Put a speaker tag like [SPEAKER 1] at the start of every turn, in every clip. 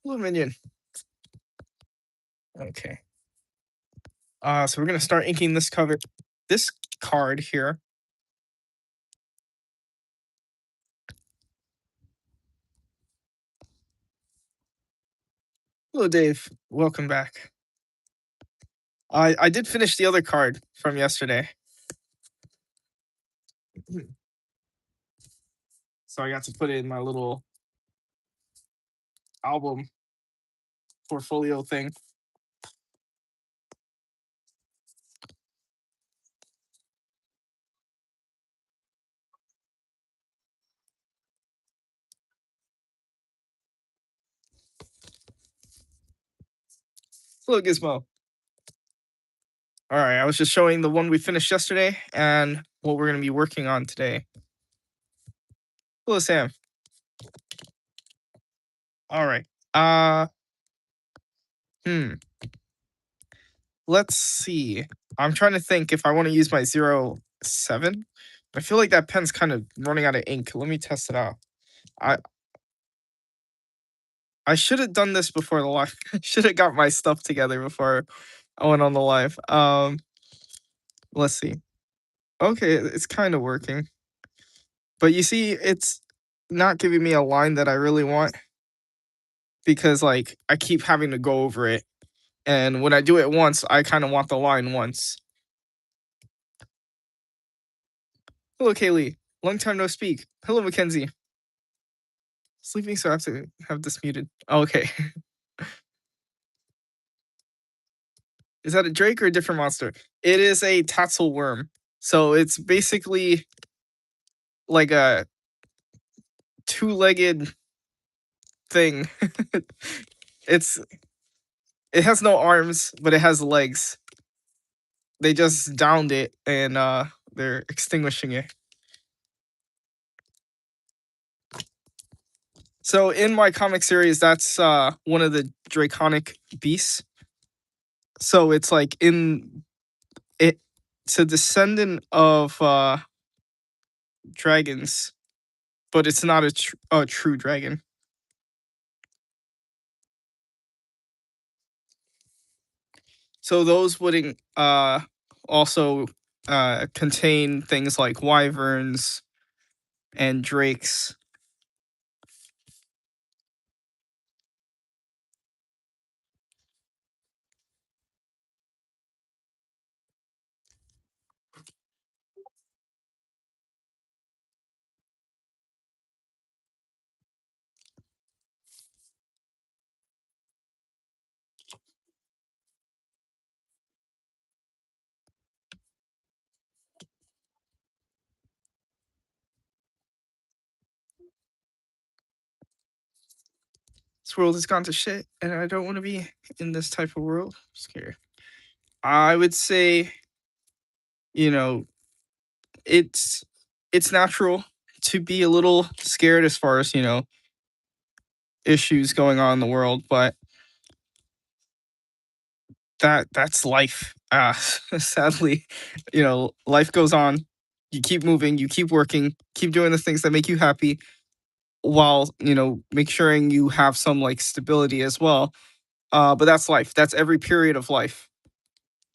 [SPEAKER 1] Blue minion. Okay. So we're gonna start inking this card here. Hello, Dave. Welcome back. I did finish the other card from yesterday, so I got to put it in my little album portfolio thing. Hello, Gizmo. All right, I was just showing the one we finished yesterday and what we're gonna be working on today. Hello, Sam. All right. Hmm. Let's see. I'm trying to think if I want to use my 07. I feel like that pen's kind of running out of ink. Let me test it out. I I should have done this before the live. I should have got my stuff together before I went on the live. Let's see. Okay, it's kind of working. But you see, it's not giving me a line that I really want because like I keep having to go over it. And when I do it once, I kind of want the line once. Hello, Kaylee. Long time no speak. Hello, Mackenzie. Sleeping, so I have to have this muted. Oh, okay. Is that a drake or a different monster? It is a tassel worm. So it's basically like a two-legged thing. It has no arms, but it has legs. They just downed it and they're extinguishing it. So in my comic series, that's one of the draconic beasts. So it's like it's a descendant of dragons, but it's not a true dragon. So those wouldn't also contain things like wyverns and drakes. This world has gone to shit, and I don't want to be in this type of world. I'm scared. I would say, you know, it's natural to be a little scared as far as issues going on in the world, but that's life. Sadly, life goes on. You keep moving, you keep working, keep doing the things that make you happy, while make sure you have some like stability as well. But that's life. That's every period of life.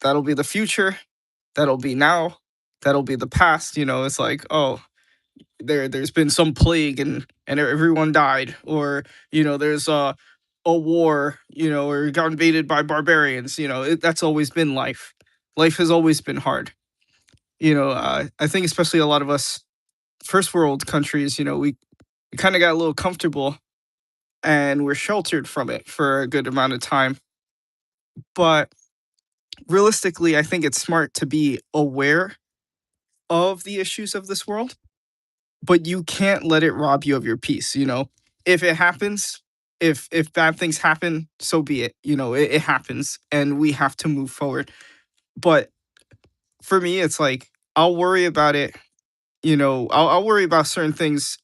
[SPEAKER 1] That'll be the future. That'll be now. That'll be the past. It's like, oh, there's been some plague and everyone died, or there's a war, or got invaded by barbarians. That's always been life. Life has always been hard. I think especially a lot of us first world countries, we kind of got a little comfortable and we're sheltered from it for a good amount of time. But realistically, I think it's smart to be aware of the issues of this world, but you can't let it rob you of your peace. If it happens, if bad things happen, so be it. It happens and we have to move forward. But for me, it's like I'll worry about it. I'll worry about certain things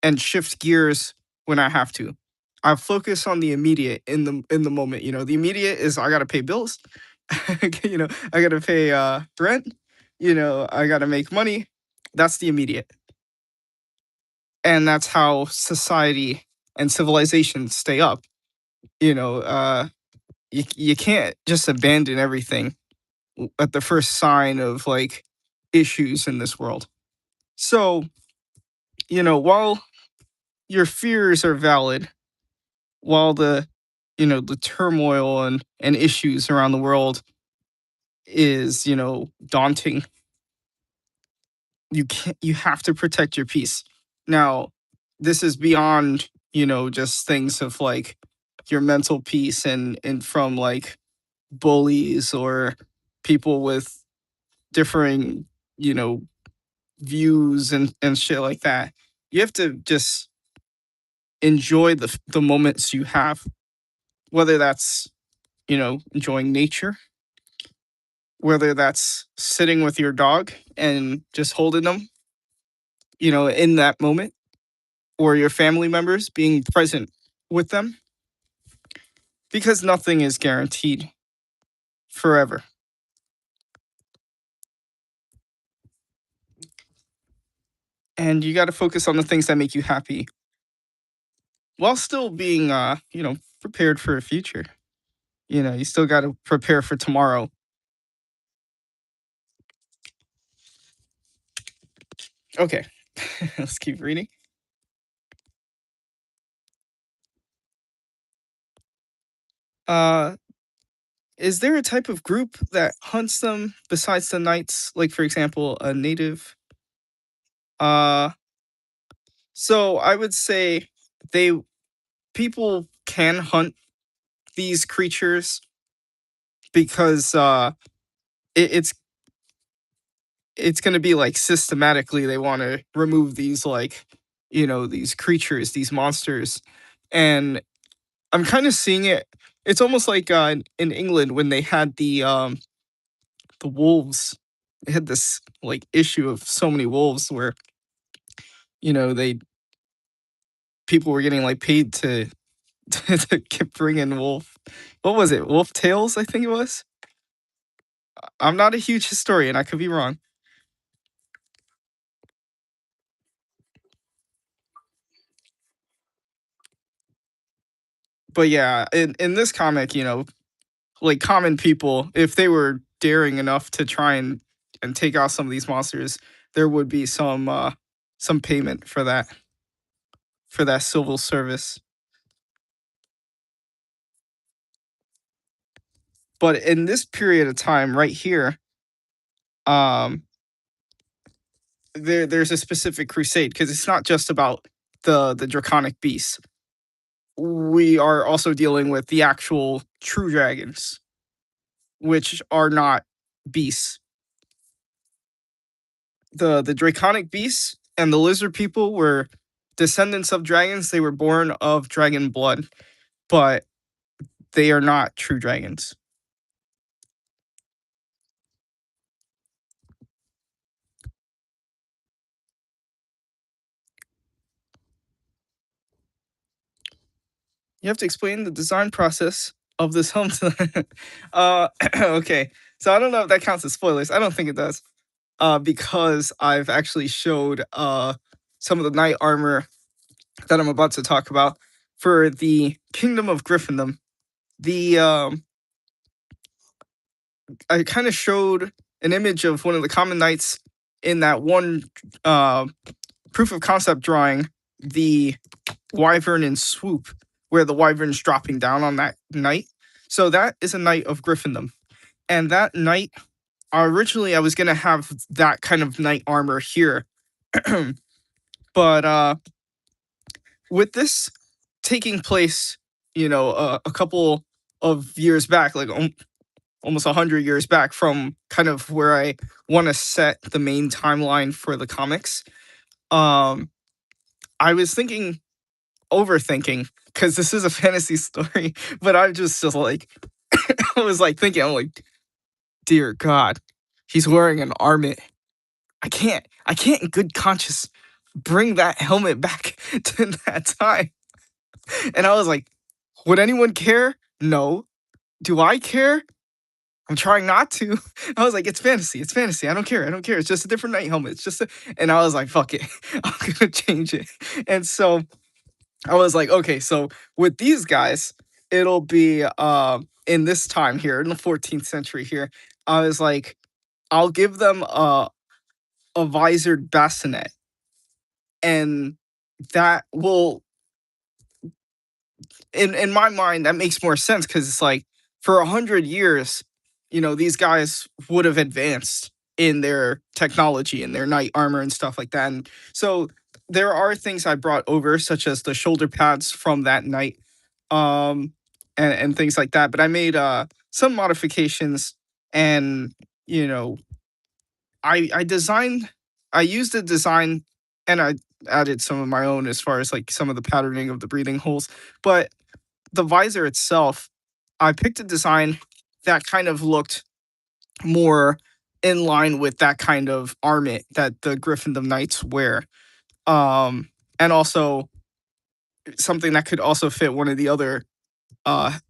[SPEAKER 1] and shift gears when I have to. I focus on the immediate in the moment. The immediate is I gotta pay bills. I gotta pay rent, I gotta make money. That's the immediate. And that's how society and civilization stay up. You know, you can't just abandon everything at the first sign of like issues in this world. So, while your fears are valid, while the turmoil and issues around the world is, daunting, you have to protect your peace. Now, this is beyond, just things of like your mental peace and from like bullies or people with differing, you know, views and shit like that. You have to just enjoy the moments you have, whether that's, enjoying nature, whether that's sitting with your dog and just holding them, in that moment, or your family members being present with them, because nothing is guaranteed forever. And you got to focus on the things that make you happy while still being, prepared for a future. You still got to prepare for tomorrow. Okay, let's keep reading. Uh, is there a type of group that hunts them besides the knights? Like, for example, a native? Uh, so I would say they people can hunt these creatures because it's it's going to be like systematically they want to remove these like these creatures, these monsters. And I'm kind of seeing it. It's almost like in England when they had the wolves. They had this like issue of so many wolves where they people were getting like paid to to bring in wolf. What was it? Wolf tails, I think it was. I'm not a huge historian. I could be wrong. But yeah, in this comic, like common people, if they were daring enough to try and take out some of these monsters, there would be some payment for that civil service. But in this period of time right here, um, there's a specific crusade because it's not just about the draconic beasts. We are also dealing with the actual true dragons, which are not beasts. The draconic beasts and the lizard people were descendants of dragons. They were born of dragon blood, but they are not true dragons. You have to explain the design process of this home. Okay, so I don't know if that counts as spoilers. I don't think it does, because I've actually showed some of the knight armor that I'm about to talk about for the Kingdom of Griffindom. The I kind of showed an image of one of the common knights in that one uh, proof of concept drawing, the wyvern in swoop, where the wyvern's dropping down on that knight. So that is a knight of Griffindom, and that knight, originally I was gonna have that kind of knight armor here, but with this taking place, a couple of years back, like almost 100 years back from kind of where I want to set the main timeline for the comics. Um, I was thinking, overthinking, because this is a fantasy story, but I just like, I was like thinking, I'm like, dear God, he's wearing an armlet. I can't in good conscience bring that helmet back to that time. And I was like, would anyone care? No. Do I care? I'm trying not to. I was like, it's fantasy. It's fantasy. I don't care. I don't care. It's just a different night helmet. It's just a, and I was like, fuck it. I'm gonna change it. And so I was like, okay, so with these guys, it'll be in this time here in the 14th century here. I was like, I'll give them a visored bassinet, and that will, in my mind, that makes more sense because it's like for 100 years, these guys would have advanced in their technology and their knight armor and stuff like that. And so there are things I brought over, such as the shoulder pads from that knight, um, and things like that. But I made some modifications, and you know, I designed, I used the design, and I added some of my own as far as like some of the patterning of the breathing holes, but the visor itself, I picked a design that kind of looked more in line with that kind of armament that the Griffindom Knights wear. And also something that could also fit one of the other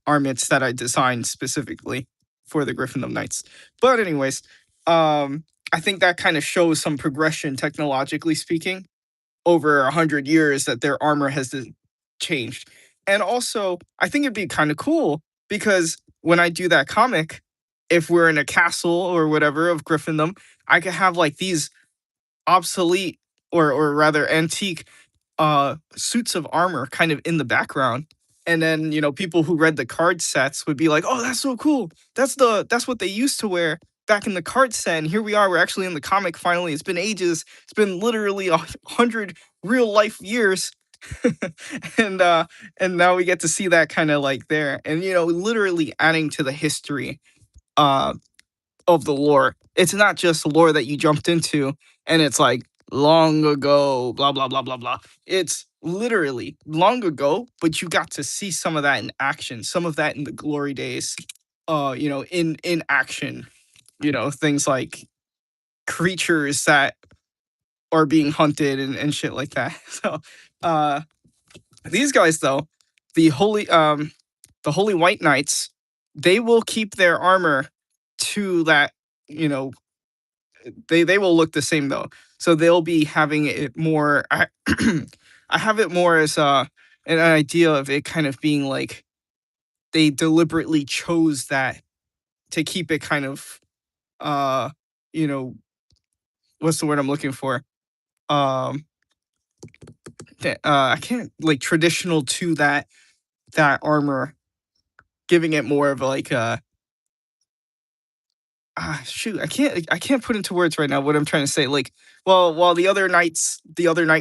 [SPEAKER 1] armaments that I designed specifically for the Griffindom Knights. But anyways, I think that kind of shows some progression technologically speaking over 100 years that their armor has changed. And also, I think it'd be kind of cool because when I do that comic, if we're in a castle or whatever of Gryffindom, I could have like these obsolete or rather antique suits of armor kind of in the background. And then, people who read the card sets would be like, "Oh, that's so cool. That's what they used to wear back in the card set. And here we are. We're actually in the comic finally. It's been ages. It's been literally 100 real life years." and and now we get to see that kind of like there. And literally adding to the history uh of the lore. It's not just lore that you jumped into and it's like long ago, blah blah blah blah blah. It's literally long ago, but you got to see some of that in action, some of that in the glory days. In action. Things like creatures that are being hunted and shit like that. So uh these guys though, the holy white knights, they will keep their armor to that, you know, they will look the same though. So they'll be having it more. I have it more as an idea of it kind of being like they deliberately chose that to keep it kind of uh you know what's the word I'm looking for? Um I can't, like, traditional to that armor, giving it more of like a shoot, I can't put into words right now what I'm trying to say. Like, well, while the other night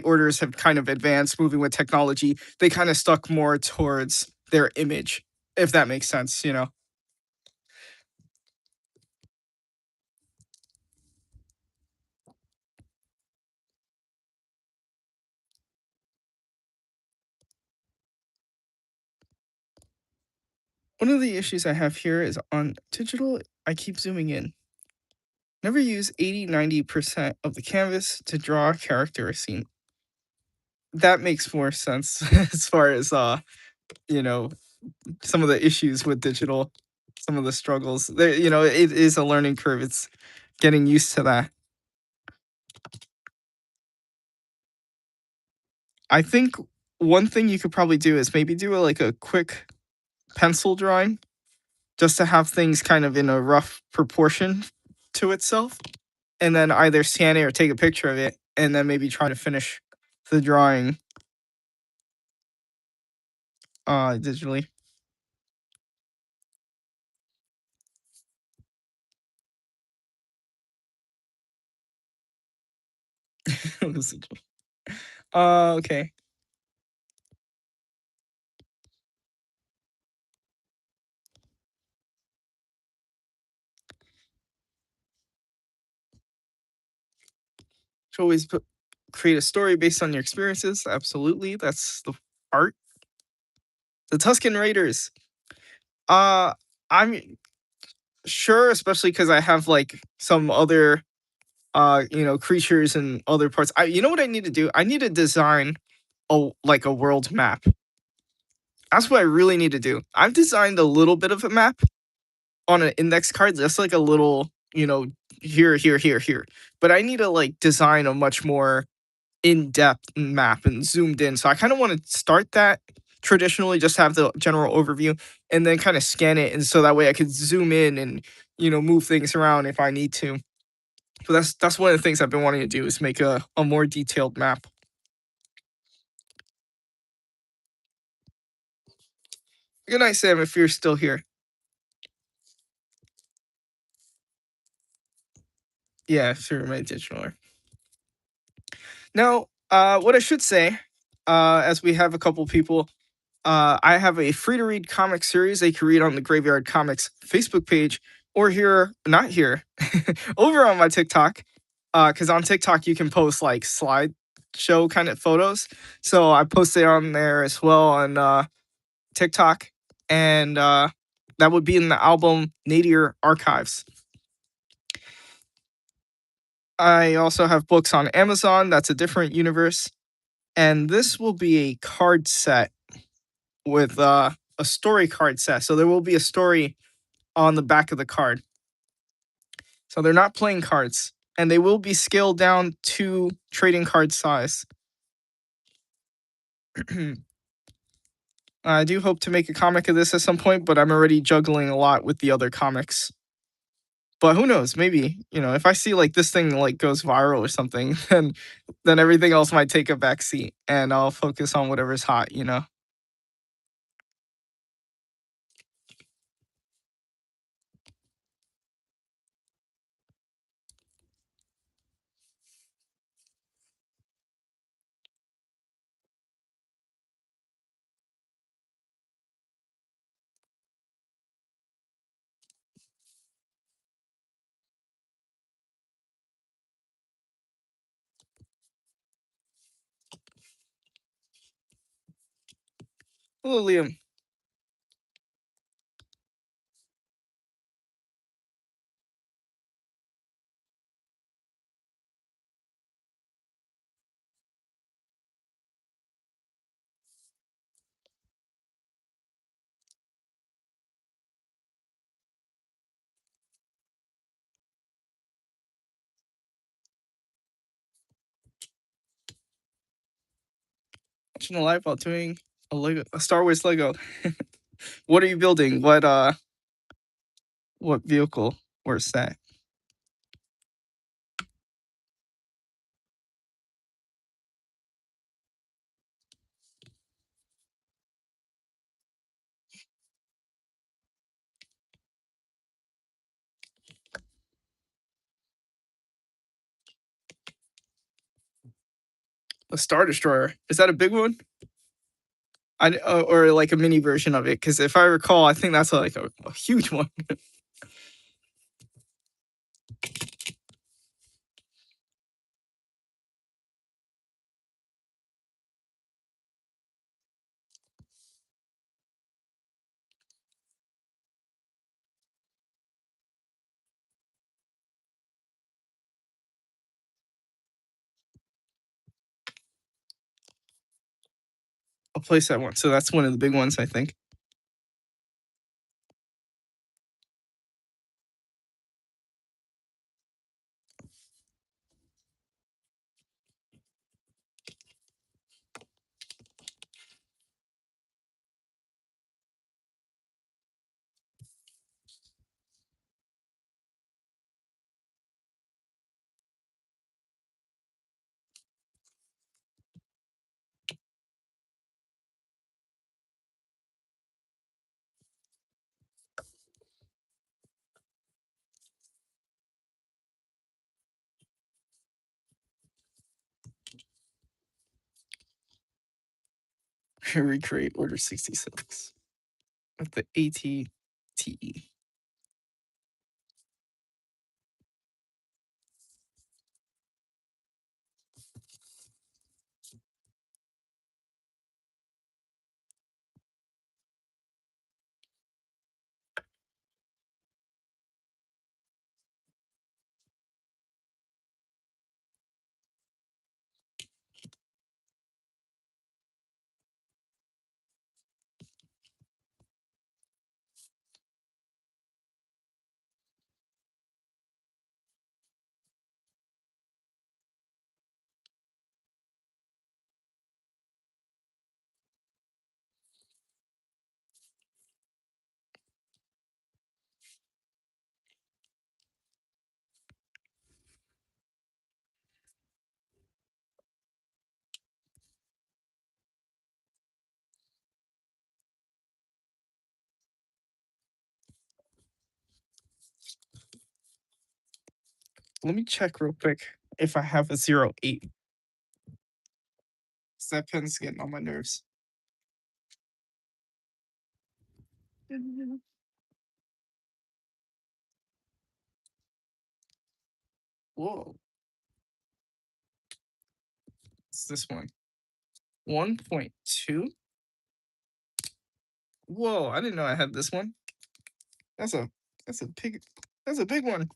[SPEAKER 1] orders have kind of advanced, moving with technology, they kind of stuck more towards their image, if that makes sense. One of the issues I have here is on digital, I keep zooming in. Never use 80-90% of the canvas to draw a character or scene. That makes more sense as far as you know, some of the issues with digital, some of the struggles. There, it is a learning curve. It's getting used to that. I think one thing you could probably do is maybe do like a quick pencil drawing just to have things kind of in a rough proportion to itself, and then either scan it or take a picture of it, and then maybe try to finish the drawing digitally. Okay. Should always create a story based on your experiences. Absolutely, that's the art. The Tuscan Raiders. Uh, I'm sure, especially because I have like some other creatures and other parts. You know what I need to do? I need to design a world map. That's what I really need to do. I've designed a little bit of a map, on an index card, just like a little, here, here, here, here. But I need to like design a much more in-depth map and zoomed in. So I kind of want to start that traditionally, just have the general overview and then kind of scan it. And so that way I could zoom in and, move things around if I need to. So that's one of the things I've been wanting to do is make a more detailed map. Good night, Sam, if you're still here. Yeah, sure, my digital. Now, what I should say, as we have a couple people, I have a free to read comic series they can read on the Graveyard Comics Facebook page or here, not here, over on my TikTok. Because on TikTok you can post like slideshow kind of photos. So I posted on there as well on TikTok, and that would be in the album Nadir Archives. I also have books on Amazon. That's a different universe. And this will be a card set with a story card set. So there will be a story on the back of the card. So they're not playing cards. And they will be scaled down to trading card size. I do hope to make a comic of this at some point, but I'm already juggling a lot with the other comics. But who knows? Maybe, if I see like this thing like goes viral or something, then everything else might take a back seat and I'll focus on whatever's hot. Hello, Liam. Watching a live while doing a Star Wars Lego. What are you building? What vehicle or set? A Star Destroyer. Is that a big one? Or like a mini version of it? Because if I recall, I think that's like a huge one. I'll place that one. So that's one of the big ones, I think. Recreate Order 66 with the ATTE. Let me check real quick if I have a 08. 'Cause that pen's getting on my nerves. Mhm. Whoa, it's this one. 1.2? Whoa, I didn't know I had this one. That's a that's a big that's a big one.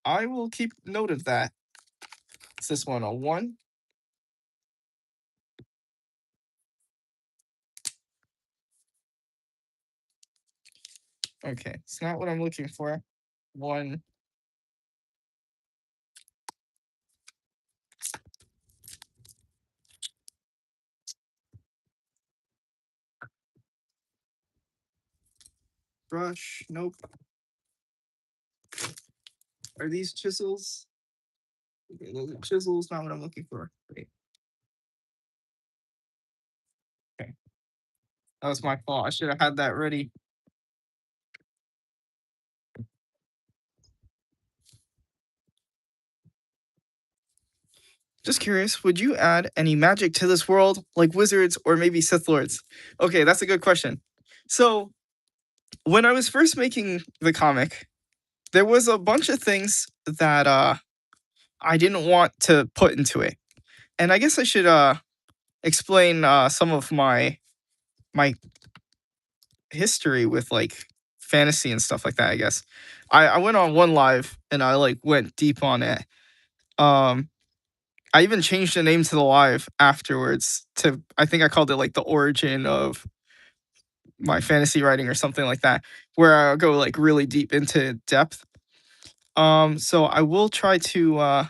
[SPEAKER 1] I will keep note of that. It's this one, a 1. Okay, it's not what I'm looking for. 1. Brush. Nope. Are these chisels? Okay, those are chisels, not what I'm looking for. Wait, okay. That was my fault. I should have had that ready. Just curious, would you add any magic to this world, like wizards or maybe Sith Lords? Okay, that's a good question. So, when I was first making the comic, there was a bunch of things that I didn't want to put into it. And I guess I should explain some of my history with like fantasy and stuff like that, I guess. I went on one live and I like went deep on it. Um I even changed the name to the live afterwards to I think I called it like the origin of my fantasy writing or something like that, where I'll go like really deep into depth. So I will try to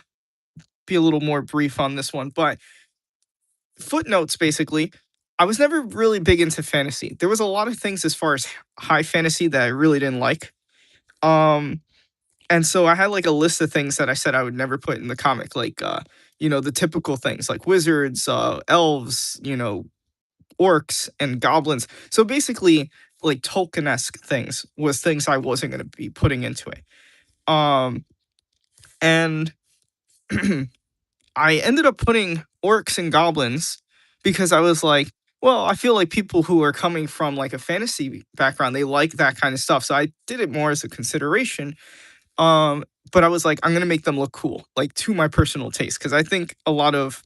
[SPEAKER 1] be a little more brief on this one, but footnotes basically. I was never really big into fantasy. There was a lot of things as far as high fantasy that I really didn't like. Um and so I had like a list of things that I said I would never put in the comic, like the typical things like wizards, elves, orcs and goblins. So basically, like Tolkien-esque things was things I wasn't going to be putting into it. Um, and I ended up putting orcs and goblins because I was like, well, I feel like people who are coming from like a fantasy background, they like that kind of stuff. So I did it more as a consideration. But I was like, I'm gonna make them look cool, like to my personal taste, because I think a lot of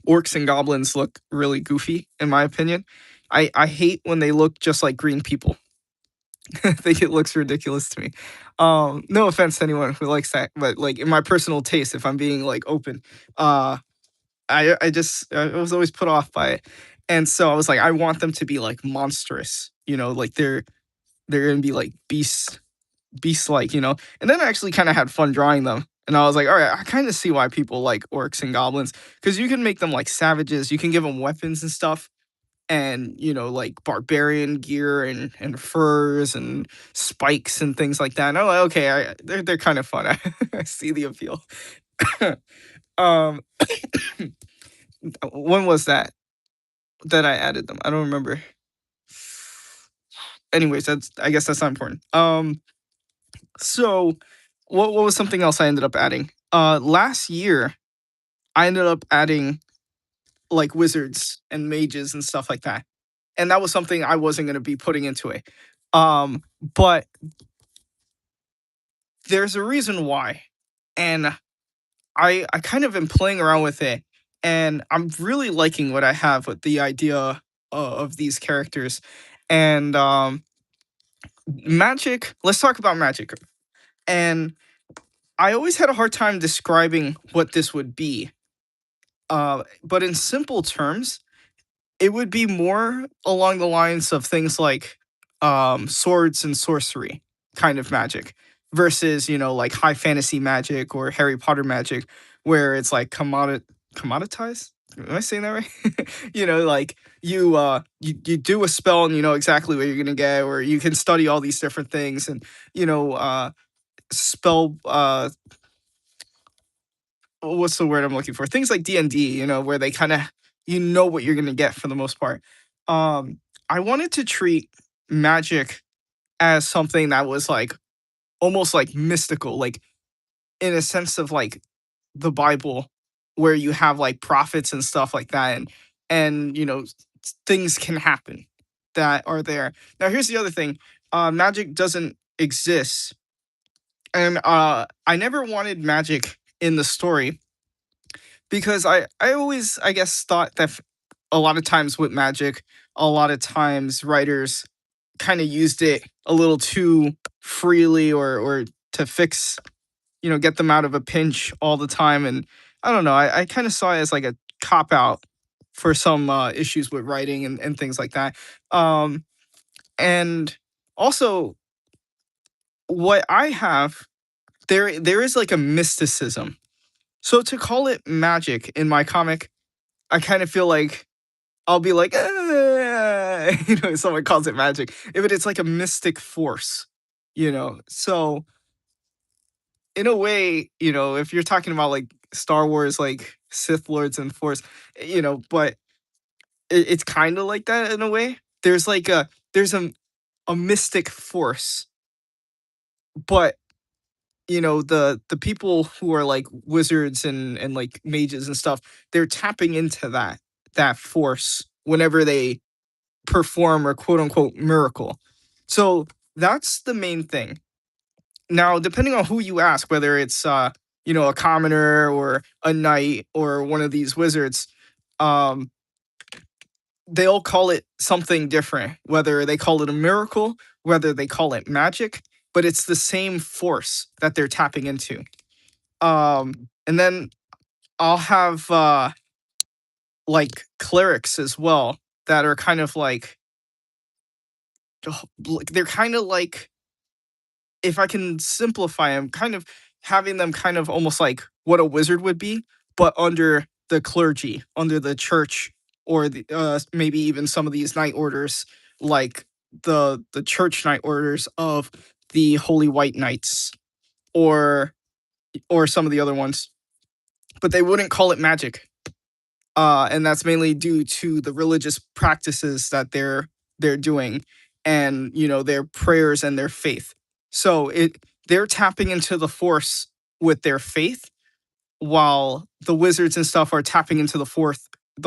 [SPEAKER 1] orcs and goblins look really goofy, in my opinion. I hate when they look just like green people. I think it looks ridiculous to me. No offense to anyone who likes that, but like in my personal taste, if I'm being like open, uh, I was always put off by it, and so I was like, I want them to be like monstrous, like they're gonna be like beast like, and then I actually kind of had fun drawing them. And I was like, all right, I kind of see why people like orcs and goblins because you can make them like savages. You can give them weapons and stuff and like barbarian gear and furs and spikes and things like that. And I'm like, okay, they're kind of fun. I see the appeal. um, when was that I added them? I don't remember. Anyways, I guess that's not important. So what was something else I ended up adding? Last year I ended up adding like wizards and mages and stuff like that. And that was something I wasn't going to be putting into it. But there's a reason why. And I kind of am playing around with it and I'm really liking what I have with the idea of these characters. And magic, let's talk about magic. And I always had a hard time describing what this would be. But in simple terms, it would be more along the lines of things like swords and sorcery kind of magic versus, like high fantasy magic or Harry Potter magic, where it's like commoditized. Am I saying that right? Like you do a spell and you know exactly what you're gonna get, or you can study all these different things and spell what's the word I'm looking for? Things like D&D, where they kind of what you're going to get for the most part. I wanted to treat magic as something that was like almost like mystical, like in a sense of like the Bible, where you have like prophets and stuff like that, and things can happen that are there. Now, here's the other thing: magic doesn't exist, and I never wanted magic in the story because I always, I guess, thought that a lot of times with magic, a lot of times writers kind of used it a little too freely, or to fix, get them out of a pinch all the time. And I don't know, I kind of saw it as like a cop out for some issues with writing and things like that. Um, and also, what I have, there is like a mysticism. So to call it magic in my comic, I kind of feel like I'll be like, if someone calls it magic, if it's like a mystic force, So in a way, if you're talking about like Star Wars, like Sith Lords and Force, but it's kind of like that in a way. There's a mystic force, but the people who are like wizards and like mages and stuff, they're tapping into that force whenever they perform a quote unquote miracle. So that's the main thing. Now, depending on who you ask, whether it's a commoner or a knight or one of these wizards, um, they all call it something different. Whether they call it a miracle, whether they call it magic, but it's the same force that they're tapping into. And then I'll have like clerics as well that are kind of like they're kind of like, if I can simplify them, kind of having them kind of almost like what a wizard would be, but under the clergy, under the church, or maybe even some of these night orders, like the church night orders of the Holy White Knights, or some of the other ones, but they wouldn't call it magic, and that's mainly due to the religious practices that they're doing, and their prayers and their faith. So they're tapping into the force with their faith, while the wizards and stuff are tapping into the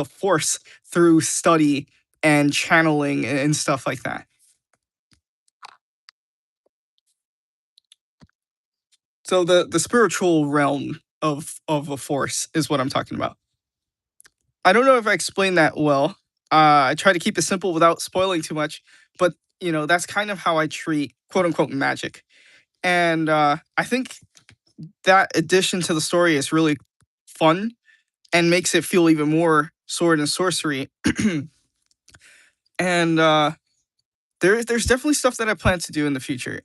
[SPEAKER 1] force through study and channeling and stuff like that. So the spiritual realm of a force is what I'm talking about. I don't know if I explained that well. I try to keep it simple without spoiling too much, but that's kind of how I treat quote unquote magic. And I think that addition to the story is really fun and makes it feel even more sword and sorcery. And there's definitely stuff that I plan to do in the future.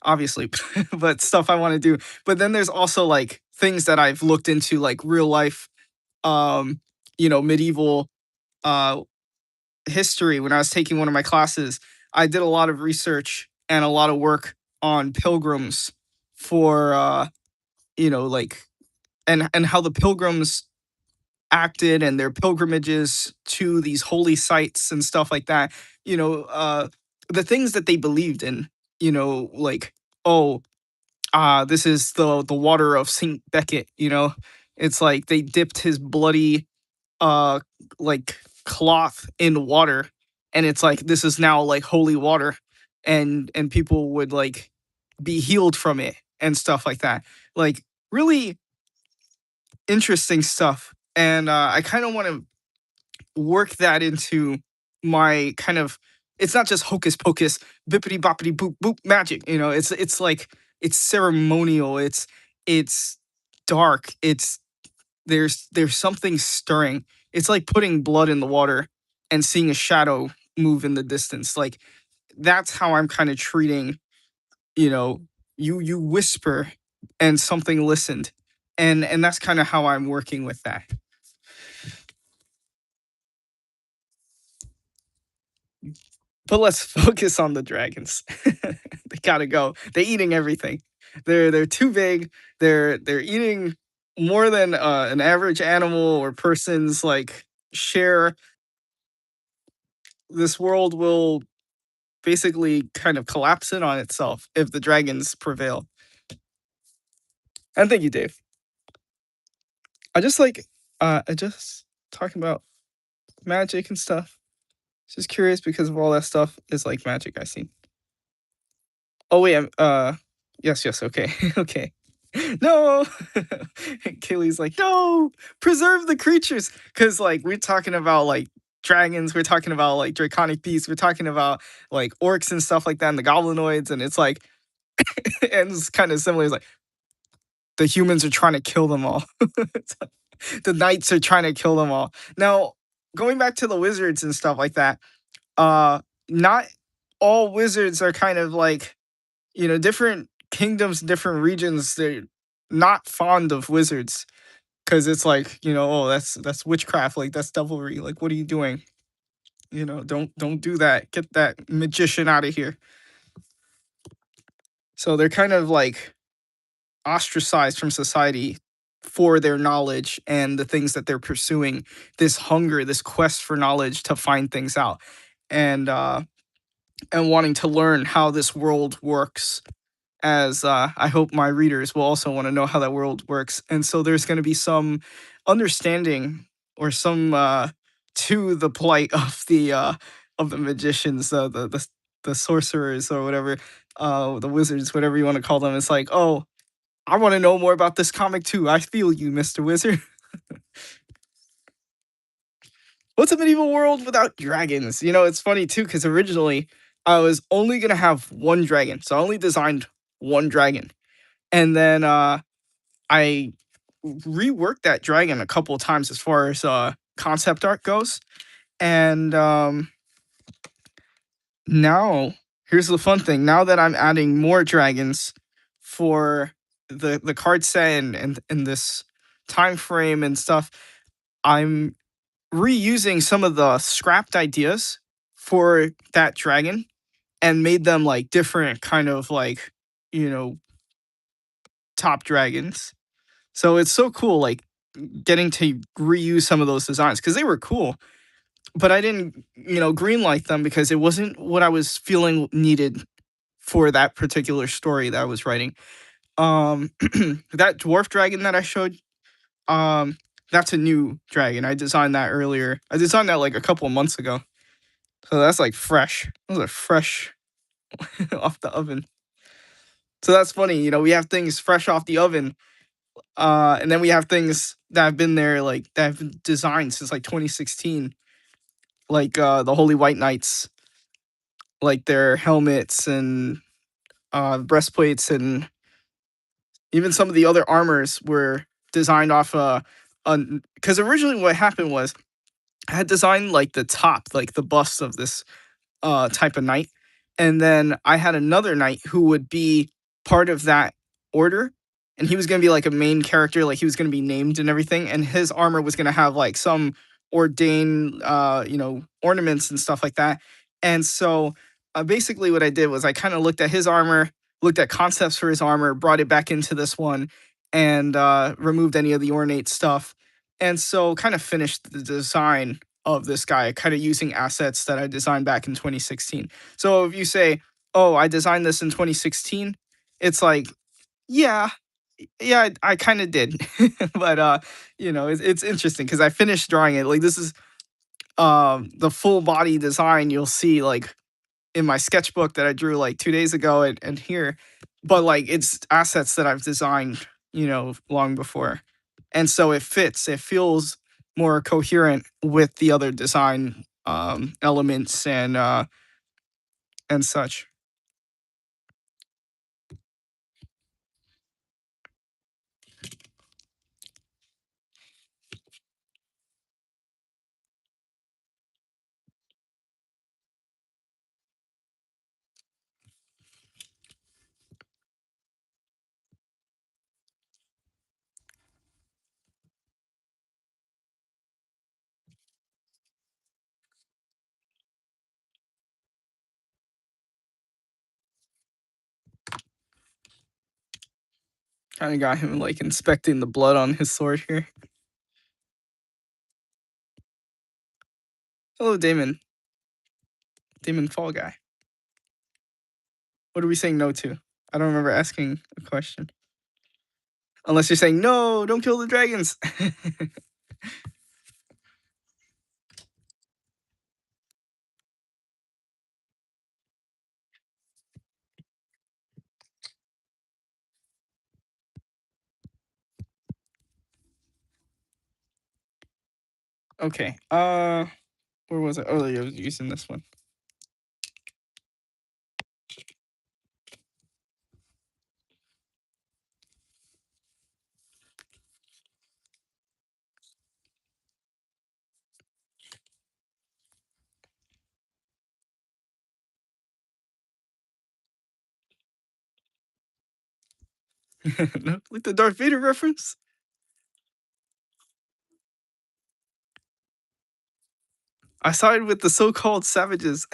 [SPEAKER 1] Obviously, but stuff I want to do. But then there's also like things that I've looked into, like real life, um, medieval uh history. When I was taking one of my classes, I did a lot of research and a lot of work on pilgrims for like, and how the pilgrims acted and their pilgrimages to these holy sites and stuff like that. You know, the things that they believed in, like, oh, this is the water of Saint Becket, It's like they dipped his bloody uh like cloth in water, and it's like this is now like holy water, and people would like be healed from it and stuff like that. Like, really interesting stuff. And I kind of want to work that into my kind of, it's not just hocus pocus bippity boppity boop boop magic, it's like, it's ceremonial, it's dark, there's something stirring. It's like putting blood in the water and seeing a shadow move in the distance. Like, that's how I'm kind of treating, you know, you whisper and something listened. And that's kind of how I'm working with that. But let's focus on the dragons. They gotta go. They're eating everything. They're too big. They're eating more than an average animal or person's like share. This world will basically kind of collapse in on itself if the dragons prevail. And thank you, Dave. I just like I just talking about magic and stuff. Just curious because of all that stuff is like magic I see. Oh wait, yes, yes, okay, okay. No, Kaylee's like, no, preserve the creatures, because like we're talking about like dragons, we're talking about like draconic beasts, we're talking about like orcs and stuff like that, and the goblinoids, and it's like, and it's kind of similar. It's like the humans are trying to kill them all. The knights are trying to kill them all. Now, going back to the wizards and stuff like that, not all wizards are kind of like, different kingdoms, different regions, they're not fond of wizards because it's like, oh, that's witchcraft, like that's devilry, like what are you doing? Don't do that. Get that magician out of here. So they're kind of like ostracized from society for their knowledge and the things that they're pursuing, this hunger, this quest for knowledge to find things out, and wanting to learn how this world works, as I hope my readers will also want to know how that world works. And so there's going to be some understanding or some to the plight of the magicians, the sorcerers or whatever, the wizards, whatever you want to call them. It's like, oh, I want to know more about this comic too. I feel you, Mr. Wizard. What's a medieval world without dragons? It's funny too, because originally I was only gonna have one dragon, so I only designed one dragon, and then I reworked that dragon a couple of times as far as concept art goes, and now here's the fun thing. Now that I'm adding more dragons for the card set and this time frame and stuff, I'm reusing some of the scrapped ideas for that dragon and made them like different kind of like, you know, top dragons. So it's so cool, like getting to reuse some of those designs because they were cool, but I didn't, greenlight them because it wasn't what I was feeling needed for that particular story that I was writing. That dwarf dragon that I showed, um, that's a new dragon. I designed that earlier. I designed that like a couple of months ago. So that's like fresh. Those are fresh off the oven. So that's funny, we have things fresh off the oven. And then we have things that have been there, like that have been designed since like 2016, like the Holy White Knights, like their helmets and breastplates, and even some of the other armors were designed off because originally what happened was I had designed like the top, like the bust of this type of knight. And then I had another knight who would be part of that order. And he was going to be like a main character, like he was going to be named and everything. And his armor was going to have like some ordained, ornaments and stuff like that. And so basically what I did was I kind of looked at his armor, looked at concepts for his armor, brought it back into this one, and removed any of the ornate stuff. And so kind of finished the design of this guy, kind of using assets that I designed back in 2016. So if you say, "Oh, I designed this in 2016," it's like, yeah, yeah, I kind of did, but it's interesting because I finished drawing it. Like this is the full body design you'll see like in my sketchbook that I drew like 2 days ago and here, but like it's assets that I've designed, long before, and so it fits. It feels more coherent with the other design elements and such. Kind of got him like inspecting the blood on his sword here. Hello, Damon. Damon Fall Guy. What are we saying no to? I don't remember asking a question. Unless you're saying no, don't kill the dragons. Okay. Where was it? Oh, yeah, I was using this one. No, like the Darth Vader reference. I sided with the so-called savages.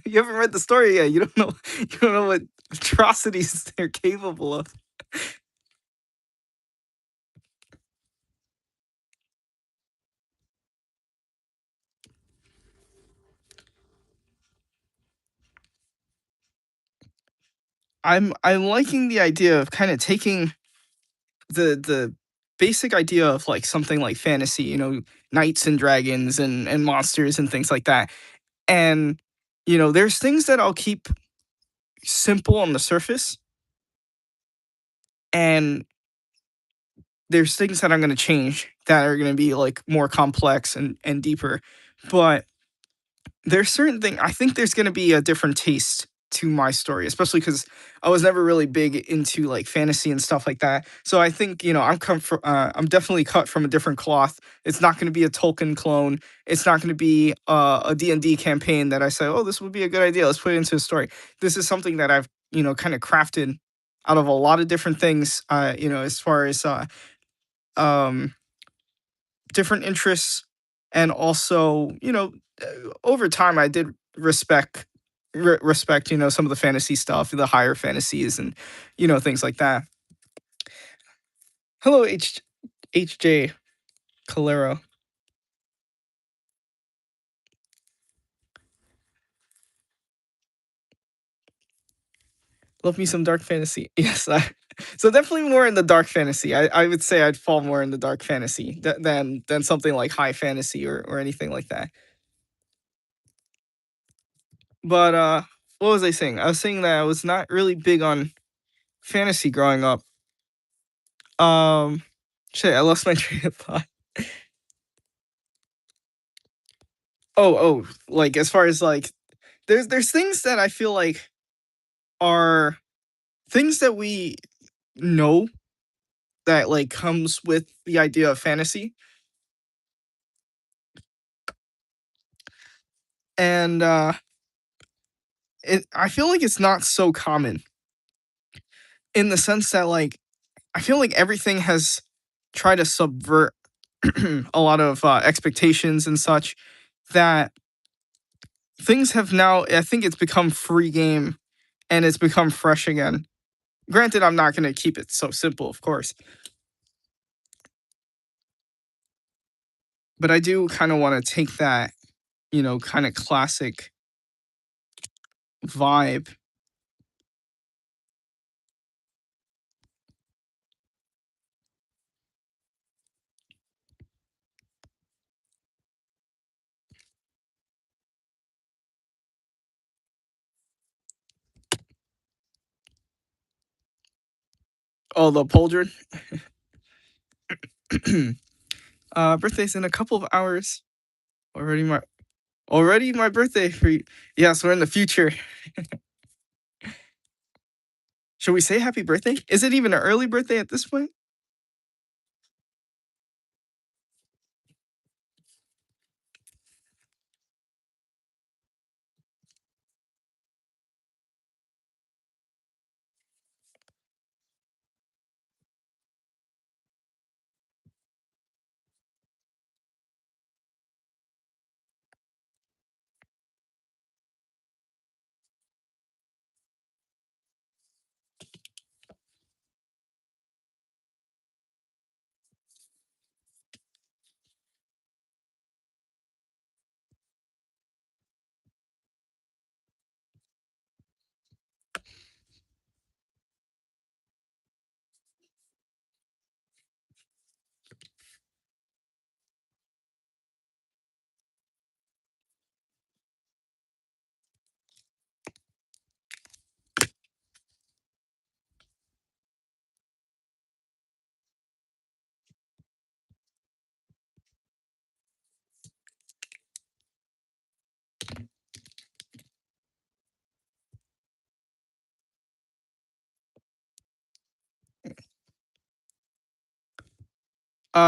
[SPEAKER 1] You haven't read the story yet. You don't know. You don't know what atrocities they're capable of. I'm liking the idea of kind of taking the basic idea of like something like fantasy, knights and dragons and monsters and things like that. And there's things that I'll keep simple on the surface, and there's things that I'm going to change that are going to be like more complex and deeper. But there's certain thing I think there's gonna be a different taste to my story, especially because I was never really big into like fantasy and stuff like that. So I think I'm definitely cut from a different cloth. It's not gonna be a Tolkien clone. It's not gonna be a D&D campaign that I say, oh, this would be a good idea. Let's put it into a story. This is something that I've kind of crafted out of a lot of different things. As far as um different interests, and also over time I did respect some of the fantasy stuff, the higher fantasies, and things like that. Hello, HJ Calero. Love me some dark fantasy. Yes, so definitely more in the dark fantasy. I would say I'd fall more in the dark fantasy than something like high fantasy or anything like that. But what was I saying? I was saying that I was not really big on fantasy growing up. Um, shit, I lost my train of thought. Like as far as like, there's things that I feel like are things that we know that like comes with the idea of fantasy, and I feel like it's not so common in the sense that like I feel like everything has tried to subvert a lot of expectations and such, that things have now, I think it's become free game and it's become fresh again. Granted, I'm not going to keep it so simple, of course, but I do kind of want to take that, kind of classic vibe. Oh, the Poldred. Birthday's in a couple of hours. Already my already my birthday for you. Yes, we're in the future. Should we say happy birthday? Is it even an early birthday at this point?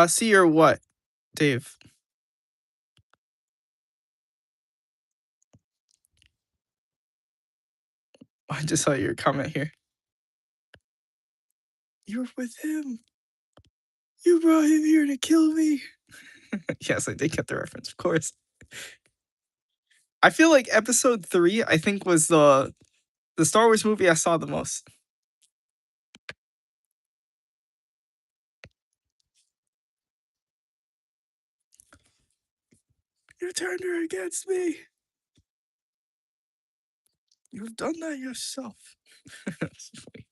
[SPEAKER 1] See or what, Dave? I just saw your comment here. You're with him. You brought him here to kill me. Yes, I did get the reference, of course. I feel like episode 3, I think, was the Star Wars movie I saw the most. You turned her against me. You've done that yourself. That's funny.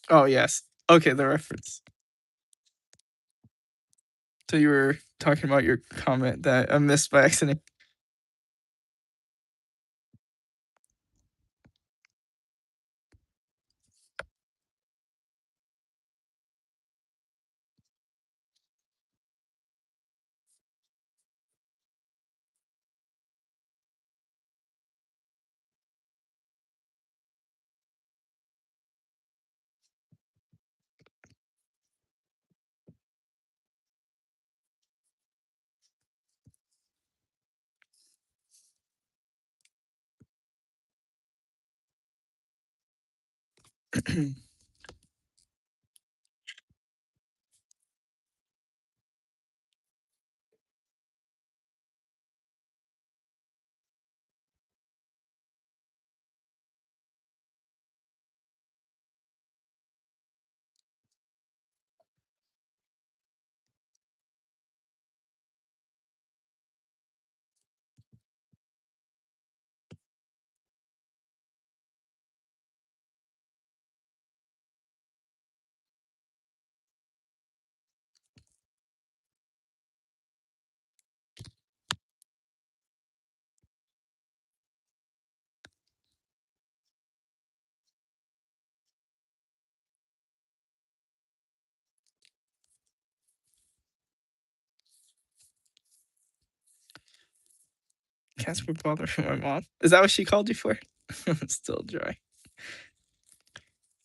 [SPEAKER 1] Oh, yes. Okay, the reference. So you were talking about your comment that I missed by accident. Casper bothering my mom. Is that what she called you for? Still dry.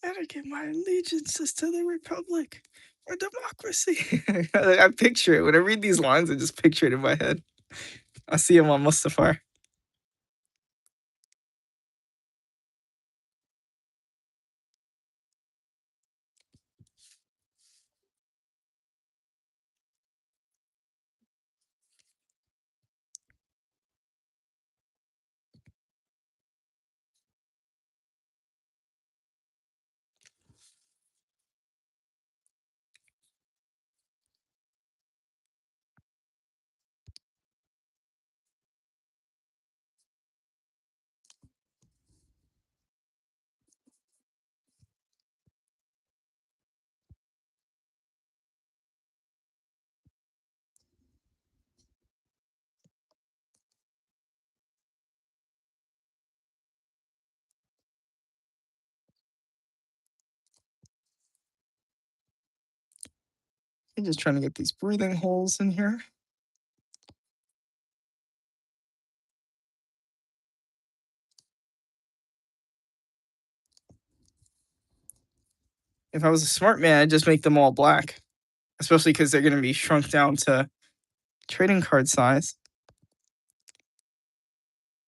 [SPEAKER 1] I give my allegiances to the Republic or democracy. I picture it. When I read these lines, I just picture it in my head. I see him on Mustafar. I'm just trying to get these breathing holes in here. If I was a smart man, I'd just make them all black. Especially because they're going to be shrunk down to trading card size.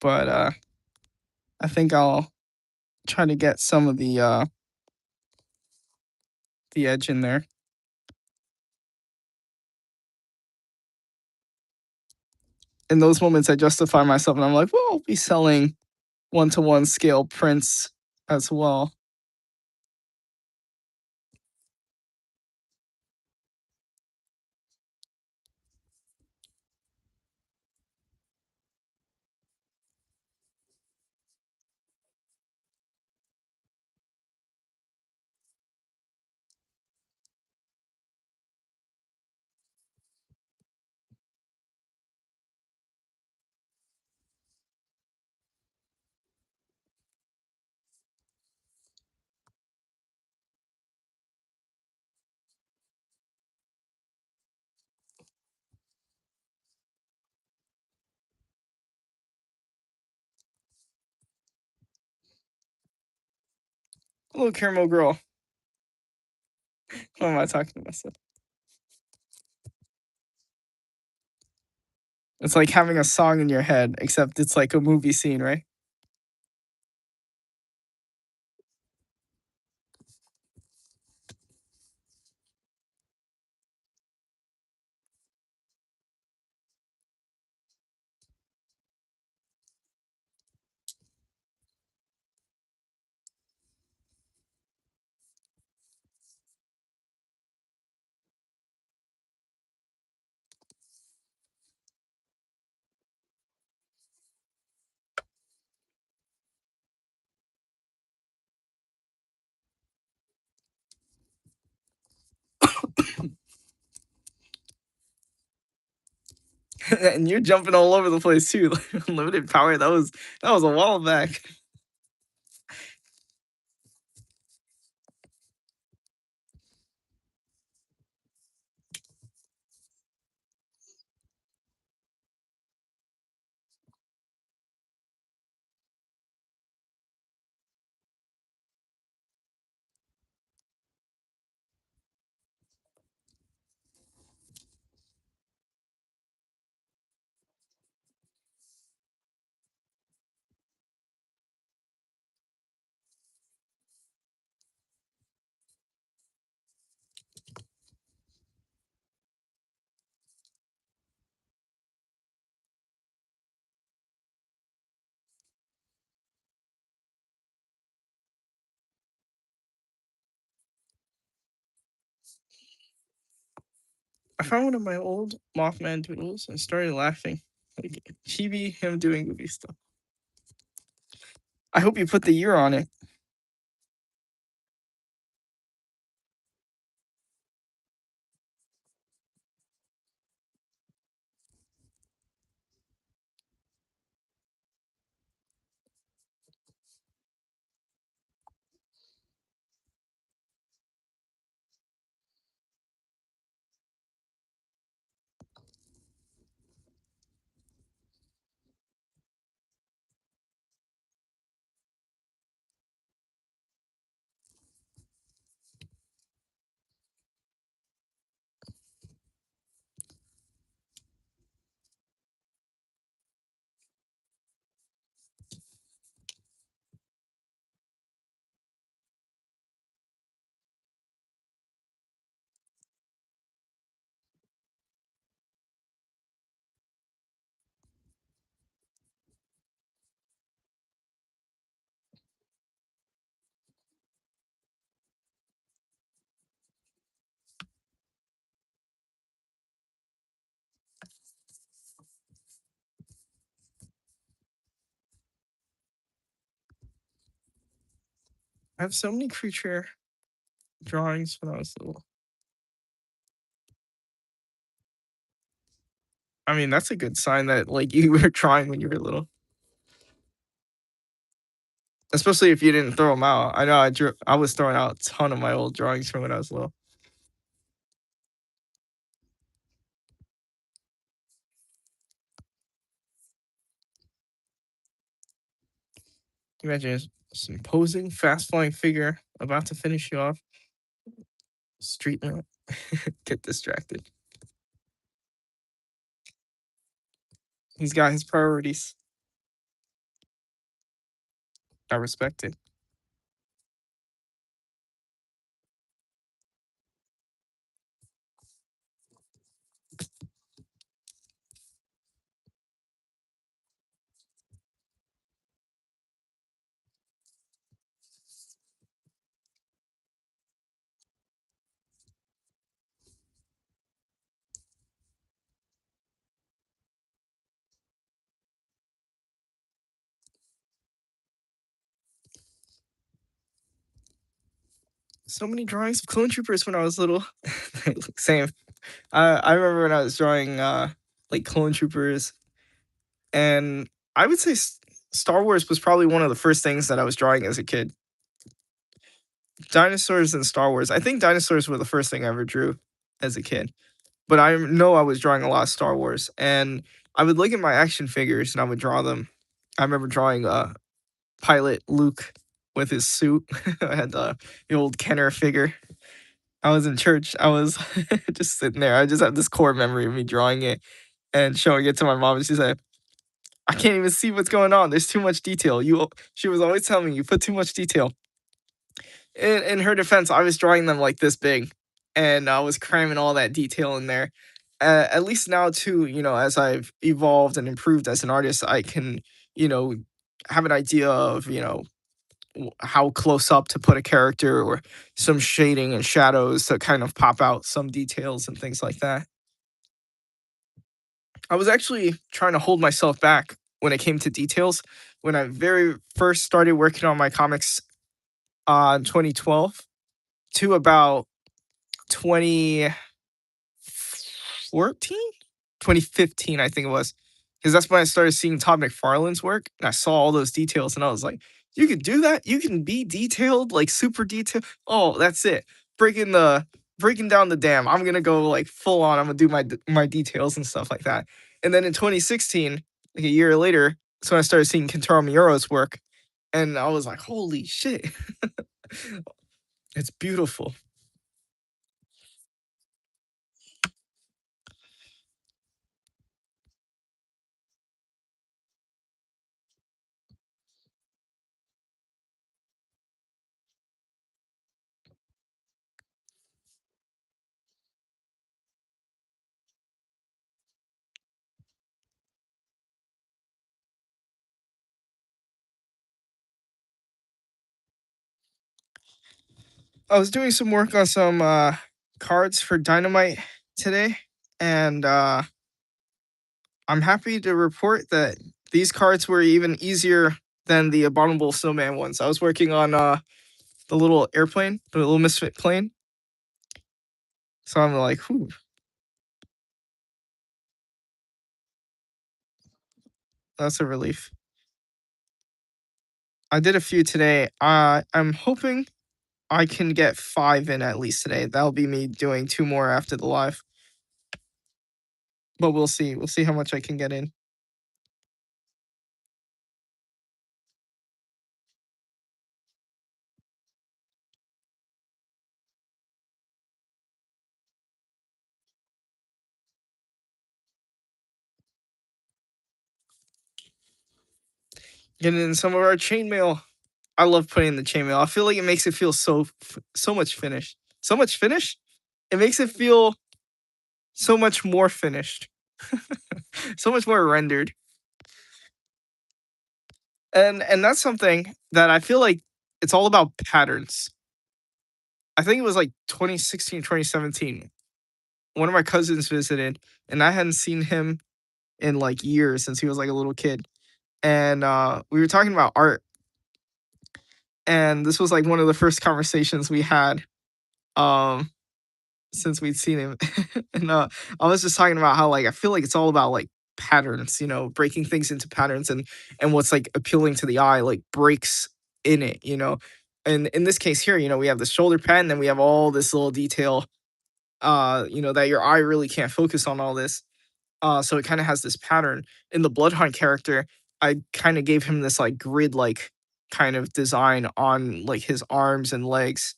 [SPEAKER 1] But I think I'll try to get some of the edge in there. In those moments, I justify myself, and I'm like, well, I'll be selling 1-to-1 scale prints as well. Little caramel girl. What am I talking about? It's like having a song in your head, except it's like a movie scene, right? And you're jumping all over the place too. Limited power. That was a while back. I found one of my old Mothman doodles and started laughing. Like chibi, him doing movie stuff. I hope you put the year on it. I have so many creature drawings when I was little. I mean, that's a good sign that like you were trying when you were little. Especially if you didn't throw them out. I know I was throwing out a ton of my old drawings from when I was little. Imagine this imposing, fast flying figure about to finish you off. Street lamp. Get distracted. He's got his priorities. I respect it. So many drawings of clone troopers when I was little. Same. I remember when I was drawing like clone troopers, and I would say Star Wars was probably one of the first things that I was drawing as a kid. Dinosaurs and Star Wars. I think dinosaurs were the first thing I ever drew as a kid. But I know I was drawing a lot of Star Wars, and I would look at my action figures and I would draw them. I remember drawing Pilot Luke with his suit. I had the old Kenner figure. I was in church. I was just sitting there. I just have this core memory of me drawing it and showing it to my mom. And she said, "I can't even see what's going on. There's too much detail." She was always telling me, "You put too much detail." In her defense, I was drawing them like this big, and I was cramming all that detail in there. At least now, too, as I've evolved and improved as an artist, I can, you know, have an idea of, how close up to put a character or some shading and shadows to kind of pop out some details and things like that. I was actually trying to hold myself back when it came to details when I very first started working on my comics in 2012 to about 2014, 2015, I think it was. Because that's when I started seeing Todd McFarlane's work and I saw all those details and I was like, you can do that? You can be detailed, like super detailed. Oh, that's it. Breaking down the dam. I'm gonna go like full on. I'm gonna do my details and stuff like that. And then in 2016, like a year later, that's when I started seeing Kentaro Miura's work, and I was like, holy shit, it's beautiful. I was doing some work on some cards for Dynamite today, and I'm happy to report that these cards were even easier than the Abominable Snowman ones. I was working on the little airplane, the little misfit plane. So I'm like, whew, that's a relief. I did a few today. I'm hoping I can get 5 in at least today. That'll be me doing 2 more after the live. But we'll see. We'll see how much I can get in. Getting in some of our chainmail. I love putting in the chainmail. I feel like it makes it feel so much finished. So much finish? It makes it feel so much more finished. So much more rendered. And that's something that I feel like it's all about patterns. I think it was like 2016, 2017. One of my cousins visited and I hadn't seen him in like years since he was like a little kid. And we were talking about art, and this was like one of the first conversations we had um since we'd seen him. And I was just talking about how like I feel like it's all about like patterns, breaking things into patterns, and what's like appealing to the eye like breaks in it. And in this case here, we have the shoulder pad, and then we have all this little detail, that your eye really can't focus on all this. So it kind of has this pattern. In the Bloodhunt character, I kind of gave him this like grid like kind of design on like his arms and legs.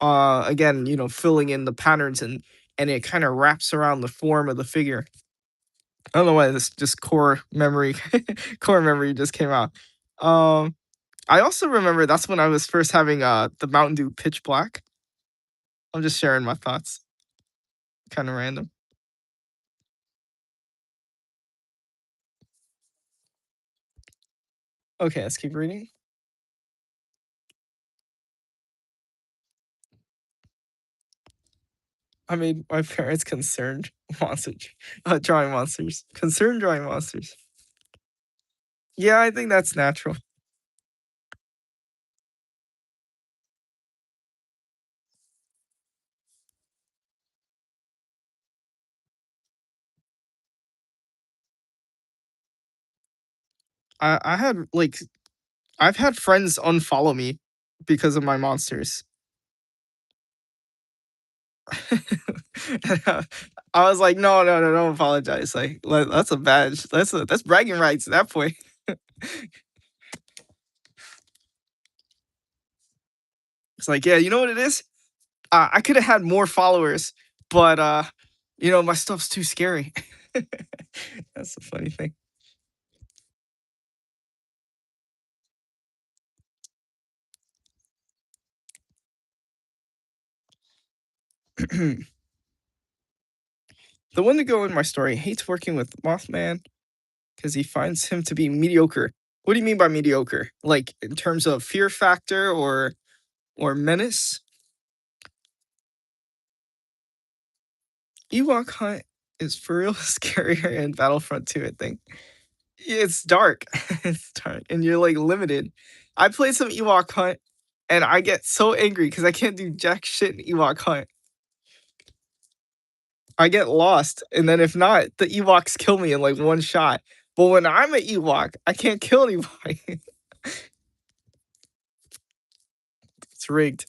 [SPEAKER 1] Again, filling in the patterns, and it kind of wraps around the form of the figure. I don't know why this just core memory core memory just came out. Um I also remember that's when I was first having the Mountain Dew Pitch Black. I'm just sharing my thoughts. Kind of random. Okay, let's keep reading. I made my parents concerned monster drawing monsters. Concerned drawing monsters. Yeah, I think that's natural. I had like I've had friends unfollow me because of my monsters. I was like, no, no, no, don't apologize. Like that's a badge. That's bragging rights at that point. It's like, yeah, you know what it is? I could have had more followers, but my stuff's too scary. That's the funny thing. The one to go in my story hates working with Mothman because he finds him to be mediocre. What do you mean by mediocre? Like in terms of fear factor or menace? Ewok Hunt is for real scarier in Battlefront 2, I think. It's dark. It's dark, and you're like limited. I played some Ewok Hunt, and I get so angry because I can't do jack shit in Ewok Hunt. I get lost, and then if not, the Ewoks kill me in like one shot. But when I'm an Ewok, I can't kill anybody. It's rigged.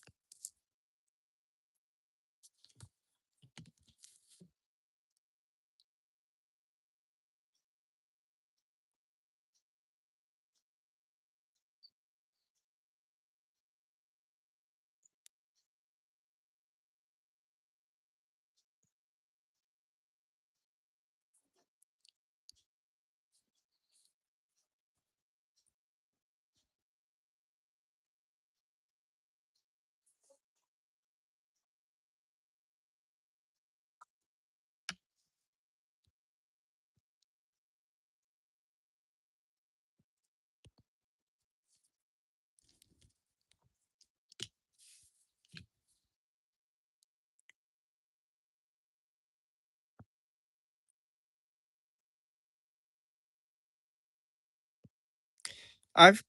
[SPEAKER 1] I've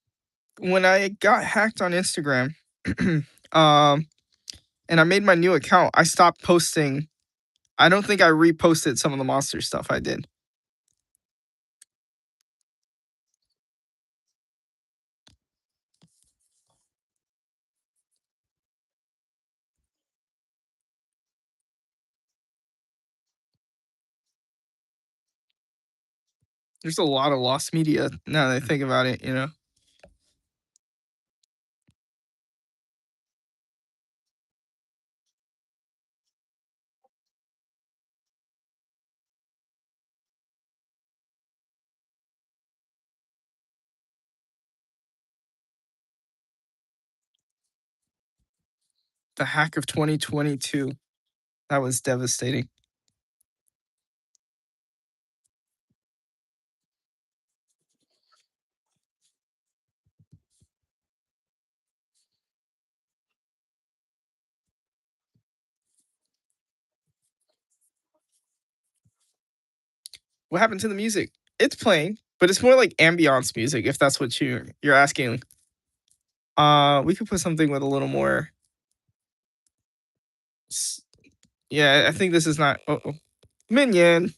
[SPEAKER 1] When I got hacked on Instagram, um, and I made my new account, I stopped posting. I don't think I reposted some of the monster stuff I did. There's a lot of lost media now that I think about it. The hack of 2022, that was devastating. What happened to the music? It's playing, but it's more like ambiance music, if that's what you're asking. We could put something with a little more. s- Yeah, I think this is not. Oh, Minion.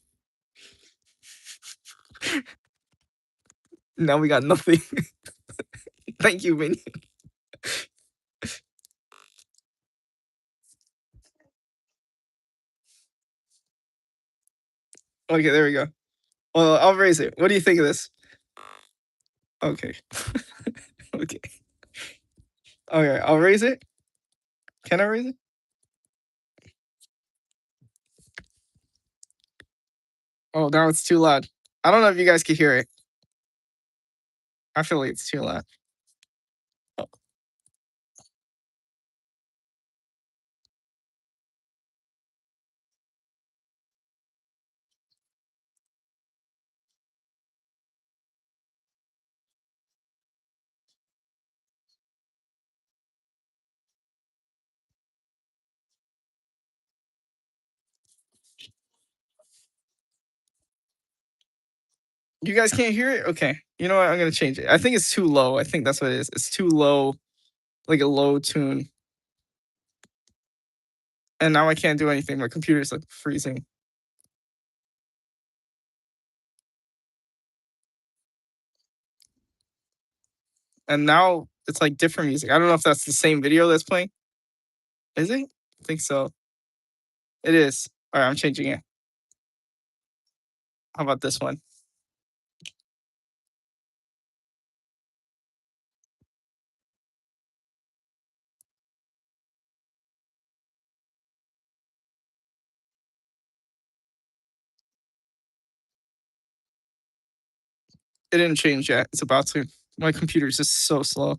[SPEAKER 1] Now we got nothing. Thank you, Minion. Okay, there we go. Well, I'll raise it. What do you think of this? Okay. Okay. Okay, I'll raise it. Can I raise it? Oh, now it's too loud. I don't know if you guys can hear it. I feel like it's too loud. Oh, you guys can't hear it? Okay. You know what? I'm gonna change it. I think it's too low. I think that's what it is. It's too low, like a low tune. And now I can't do anything. My computer's like freezing. And now it's like different music. I don't know if that's the same video that's playing. Is it? I think so. It is. All right, I'm changing it. How about this one? It didn't change yet. It's about to. My computer's just so slow.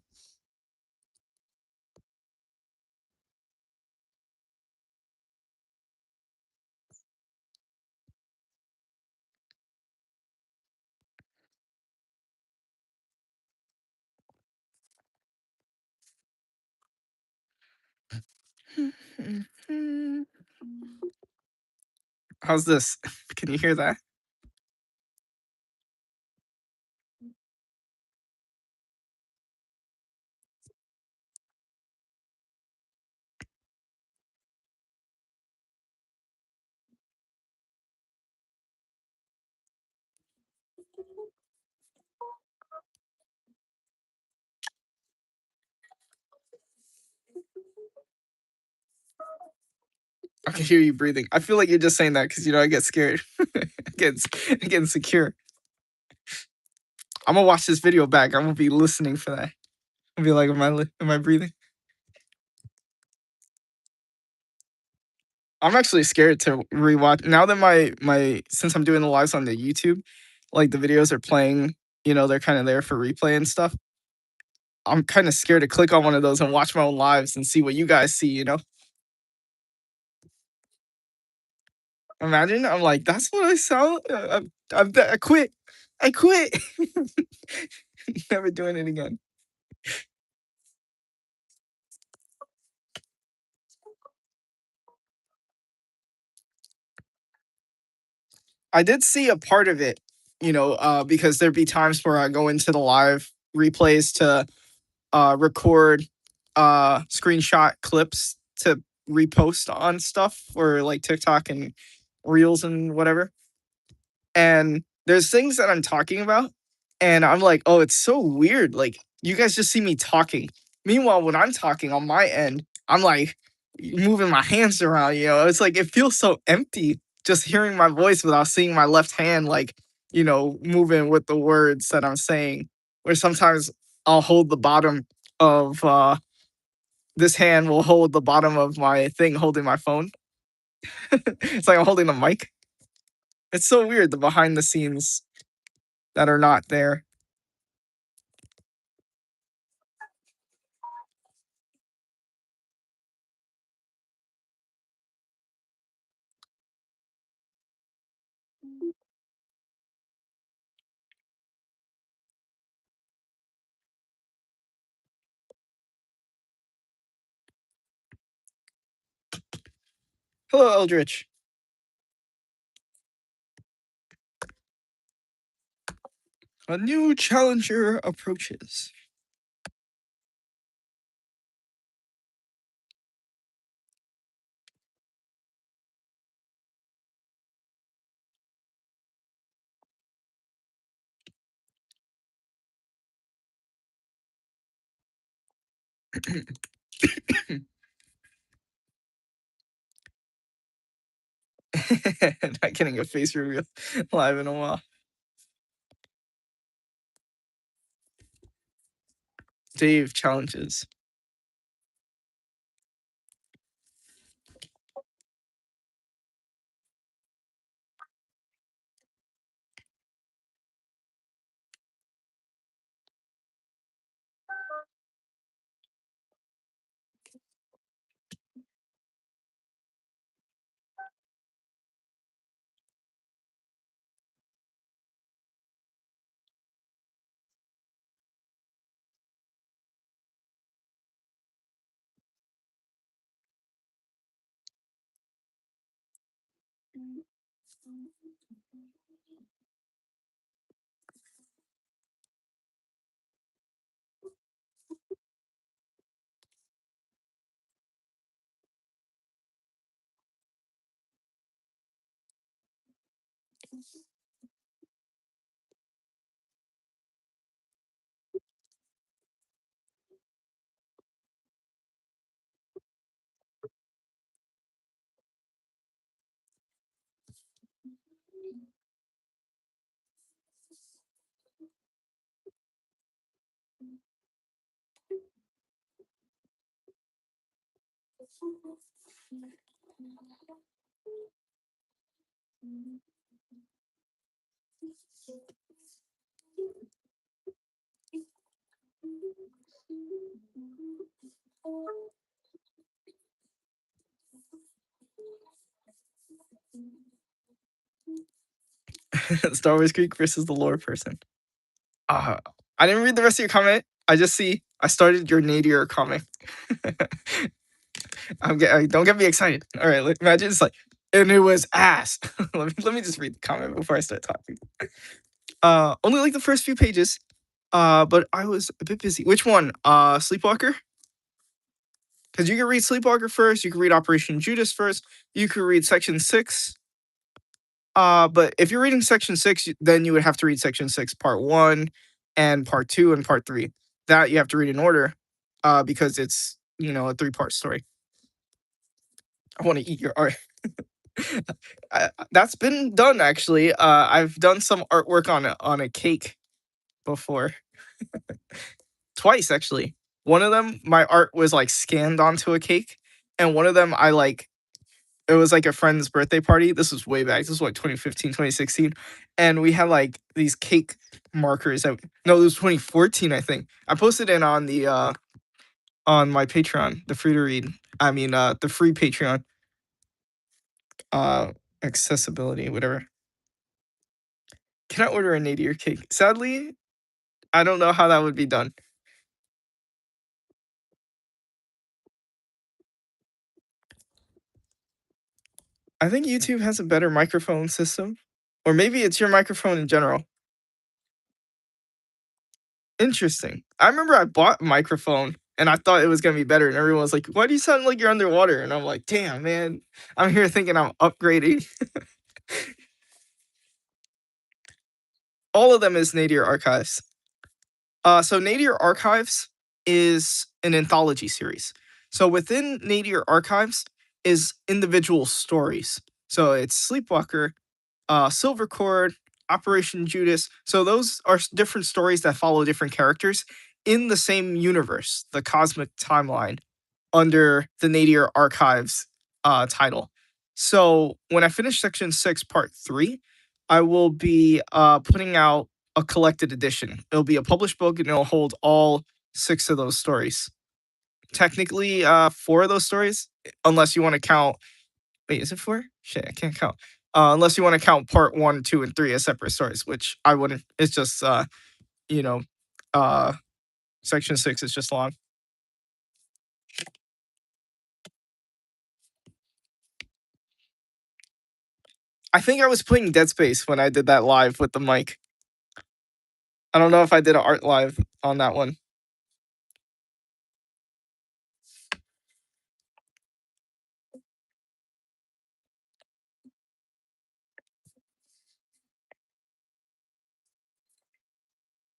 [SPEAKER 1] How's this? Can you hear that? I can hear you breathing. I feel like you're just saying that because I get scared. I get insecure. I'm gonna watch this video back. I'm gonna be listening for that. I'll be like, am I breathing? I'm actually scared to rewatch now that my since I'm doing the lives on the YouTube, like the videos are playing. They're kind of there for replay and stuff. I'm kind of scared to click on one of those and watch my own lives and see what you guys see. Imagine I'm like, that's what I saw. I quit. I quit. Never doing it again. I did see a part of it, because there'd be times where I go into the live replays to record screenshot clips to repost on stuff for like TikTok and Reels and whatever. And there's things that I'm talking about, and I'm like, oh, it's so weird. Like, you guys just see me talking. Meanwhile, when I'm talking on my end, I'm like moving my hands around. It's like it feels so empty just hearing my voice without seeing my left hand, like, moving with the words that I'm saying. Where sometimes I'll hold the bottom of this hand will hold the bottom of my thing holding my phone. It's like I'm holding the mic. It's so weird, the behind the scenes that are not there. Hello, Eldritch. A new challenger approaches. Not getting a face reveal live in a while. Dave challenges. Star Wars Greek versus the lore person. Uh, I didn't read the rest of your comment. I just see I started your nadir comment. Don't get me excited. All right, imagine it's like, and it was ass. Let me just read the comment before I start talking. Only like the first few pages. But I was a bit busy. Which one? Sleepwalker? Because you can read Sleepwalker first. You can read Operation Judas first. You could read Section 6. But if you're reading Section 6, then you would have to read Section 6, Part 1, and Part 2, and Part 3. That you have to read in order, because it's, a 3-part story. I want to eat your art. That's been done, actually. I've done some artwork on a cake before. Twice, actually. One of them, my art was like scanned onto a cake, and one of them, it was like a friend's birthday party. This was way back. This was like 2015, 2016. And we had like these cake markers no, it was 2014, I think. I posted it on the on my Patreon, the free to read. I mean the free Patreon. Accessibility, whatever. Can I order a nadir cake? Sadly, I don't know how that would be done. I think YouTube has a better microphone system. Or maybe it's your microphone in general. Interesting. I remember I bought a microphone and I thought it was gonna be better, and everyone was like, "Why do you sound like you're underwater?" And I'm like, "Damn, man, I'm here thinking I'm upgrading." All of them is Nadir Archives. So Nadir Archives is an anthology series. So within Nadir Archives is individual stories. So it's Sleepwalker, Silver Cord, Operation Judas. So those are different stories that follow different characters in the same universe, the cosmic timeline, under the Nadir Archives title. So when I finish Section 6, Part 3, I will be putting out a collected edition. It'll be a published book and it'll hold all 6 of those stories. Technically, 4 of those stories, unless you want to count. Wait, is it 4? Shit, I can't count. Unless you want to count Part 1, 2, and 3 as separate stories, which I wouldn't. It's just, you know, uh, Section 6 is just long. I think I was playing Dead Space when I did that live with the mic. I don't know if I did an art live on that one.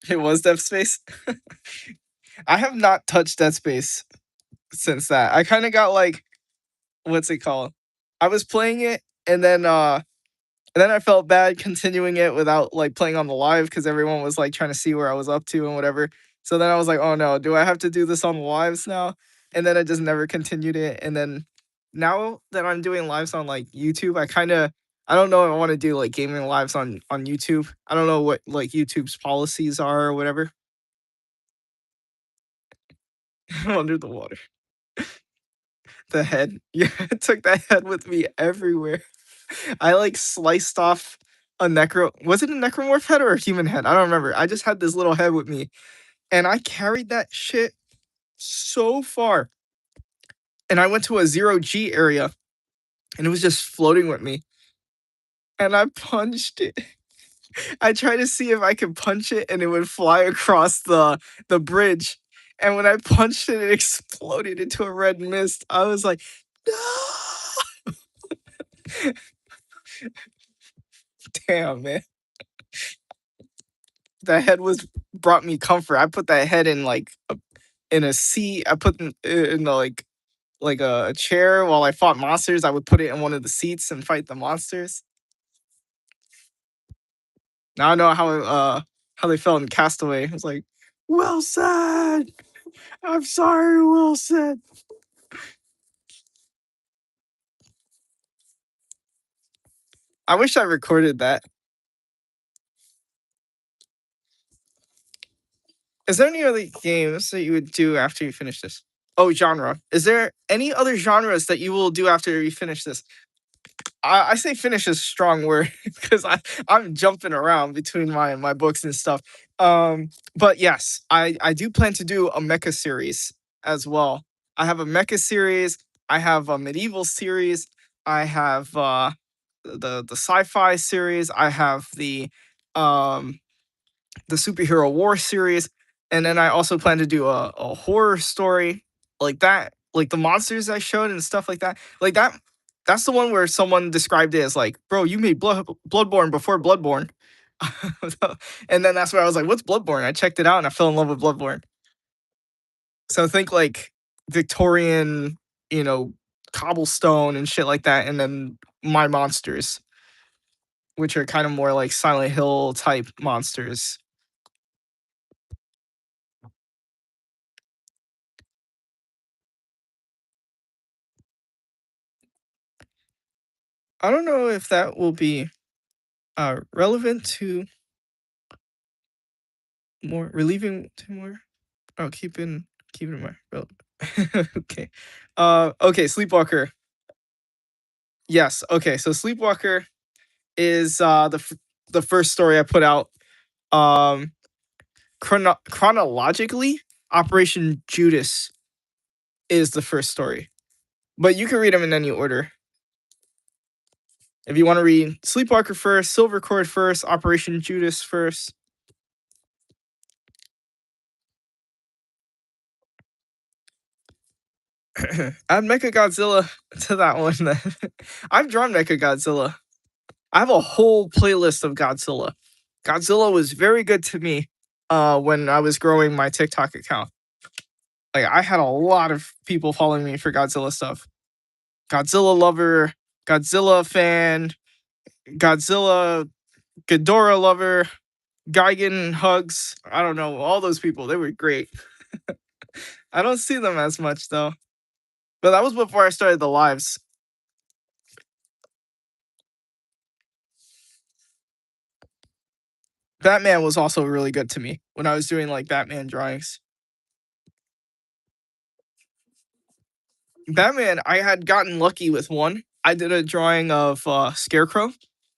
[SPEAKER 1] It was Dead Space. I have not touched Dead Space since that. I kind of got like, what's it called? I was playing it and then I felt bad continuing it without like playing on the live because everyone was like trying to see where I was up to and whatever. So then I was like, oh no, do I have to do this on the lives now? And then I just never continued it. And then now that I'm doing lives on like YouTube, I don't know if I want to do like gaming lives on YouTube. I don't know what like YouTube's policies are or whatever. Under the water. The head. Yeah, I took that head with me everywhere. I like sliced off was it a necromorph head or a human head? I don't remember. I just had this little head with me and I carried that shit so far. And I went to a 0G area and it was just floating with me. And I punched it. I tried to see if I could punch it and it would fly across the bridge. And when I punched it, it exploded into a red mist. I was like, no. Damn, man. That head brought me comfort. I put that head in like in a seat. I put in the like a chair while I fought monsters. I would put it in one of the seats and fight the monsters. Now I know how they felt in Castaway. It was like, Wilson, I'm sorry, Wilson. I wish I recorded that. Is there any other games that you would do after you finish this? Oh, genre. Is there any other genres that you will do after you finish this? I say finish is a strong word because I'm jumping around between my books and stuff. But yes, I do plan to do a mecha series as well. I have a mecha series. I have a medieval series. I have the sci-fi series. I have um the superhero war series, and then I also plan to do a horror story like that, like the monsters I showed and stuff like that. Like that, that's the one where someone described it as like, bro, you made Bloodborne before Bloodborne. And then that's where I was like, what's Bloodborne? I checked it out and I fell in love with Bloodborne. So think like Victorian, you know, cobblestone and shit like that, and then my monsters, which are kind of more like Silent Hill type monsters. I don't know if that will be relevant to more, relieving to more. Oh, keep in mind. Okay. Okay, Sleepwalker. Yes. Okay, so Sleepwalker is the first story I put out. Um, chronologically, Operation Judas is the first story, but you can read them in any order. If you want to read Sleepwalker first, Silver Cord first, Operation Judas first. Add Mecha Godzilla to that one. Then I've drawn Mecha Godzilla. I have a whole playlist of Godzilla. Godzilla was very good to me when I was growing my TikTok account. Like I had a lot of people following me for Godzilla stuff. Godzilla lover, Godzilla fan, Godzilla Ghidorah lover, Gigan hugs. I don't know, all those people. They were great. I don't see them as much though. But that was before I started the lives. Batman was also really good to me when I was doing like Batman drawings. Batman, I had gotten lucky with one. I did a drawing of Scarecrow,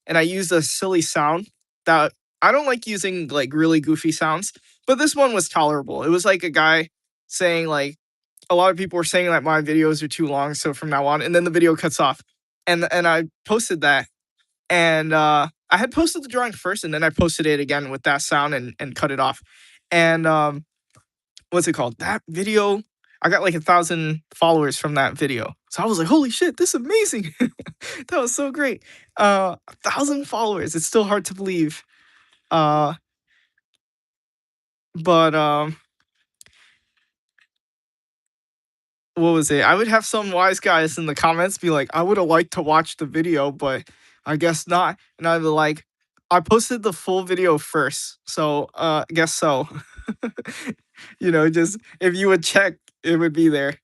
[SPEAKER 1] and I used a silly sound that I don't like using like really goofy sounds, but this one was tolerable. It was like a guy saying like a lot of people were saying that my videos are too long, so from now on, and then the video cuts off, and I posted that, and I had posted the drawing first, and then I posted it again with that sound and cut it off, and what's it called? That video, I got like 1,000 followers from that video. So I was like, holy shit, this is amazing. That was so great. 1,000 followers. It's still hard to believe. Uh, but what was it? I would have some wise guys in the comments be like, I would have liked to watch the video, but I guess not. And I'd be like, I posted the full video first. So I guess so. You know, just if you would check, it would be there.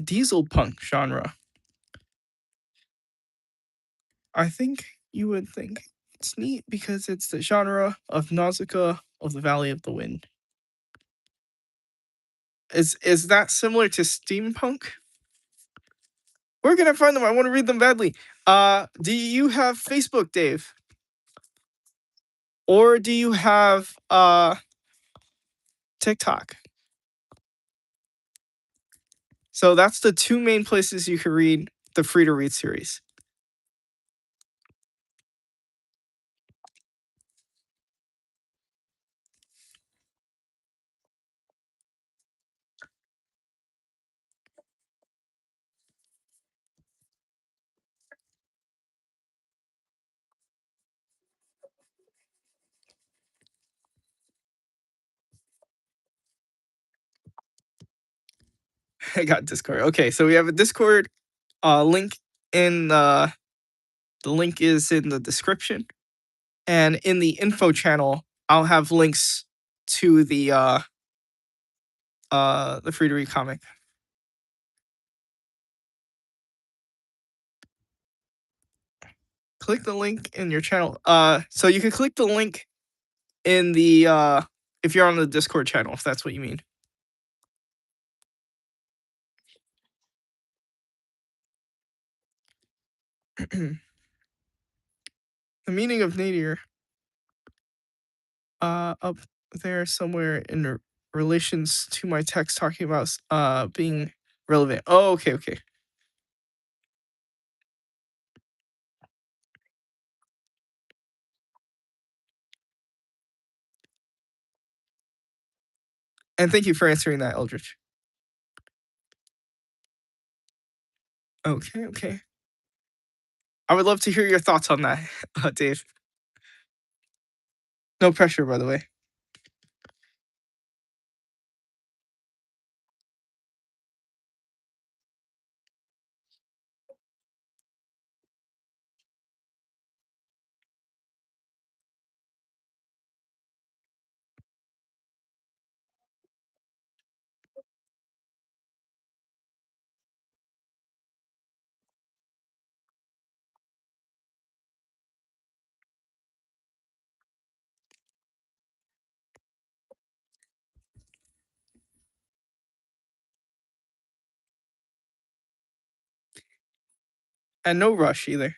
[SPEAKER 1] Diesel punk genre. I think you would think it's neat because it's the genre of Nausicaa of the Valley of the Wind. Is that similar to steampunk? Where can I find them? I want to read them badly. Do you have Facebook, Dave? Or do you have TikTok? So that's the two main places you can read the free to read series. I got Discord. Okay, so we have a Discord link in the link is in the description. And in the info channel, I'll have links to the free to read comic. Click the link in your channel. So you can click the link in the if you're on the Discord channel, if that's what you mean. The meaning of nadir, up there somewhere in relations to my text talking about being relevant. Oh, okay, okay. And thank you for answering that, Eldridge. Okay, okay. I would love to hear your thoughts on that, Dave. No pressure, by the way. And no rush either.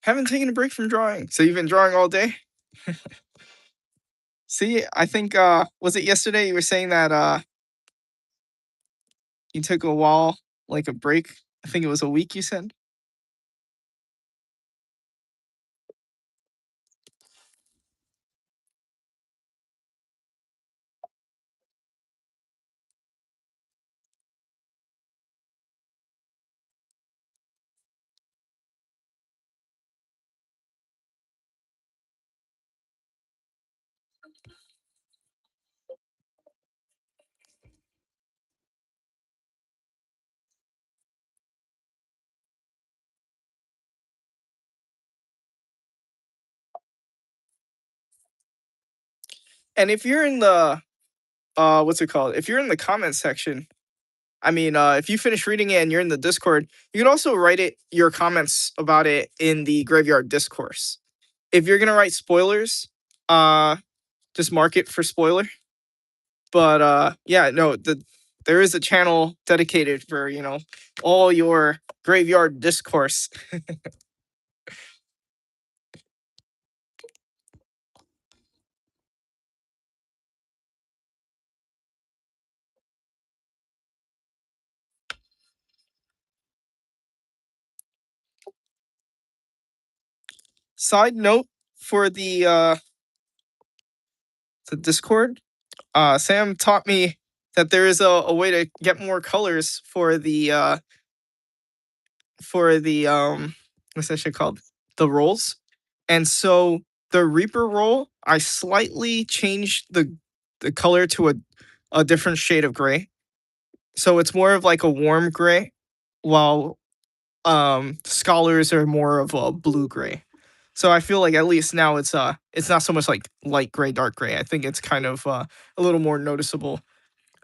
[SPEAKER 1] Haven't taken a break from drawing. So you've been drawing all day? See, I think was it yesterday you were saying that you took a while, like a break? I think it was a week you said. And if you're in the what's it called? If you're in the comment section, I mean, if you finish reading it and you're in the Discord, you can also write it your comments about it in the Graveyard Discourse. If you're gonna write spoilers, just mark it for spoiler. But yeah, no, there is a channel dedicated for all your Graveyard Discourse. Side note for the Discord, Sam taught me that there is a way to get more colors for the what's that shit called? The rolls. And so the Reaper roll, I slightly changed the color to a different shade of gray. So it's more of like a warm gray, while scholars are more of a blue gray. So I feel like at least now it's not so much like light gray, dark gray. I think it's kind of a little more noticeable,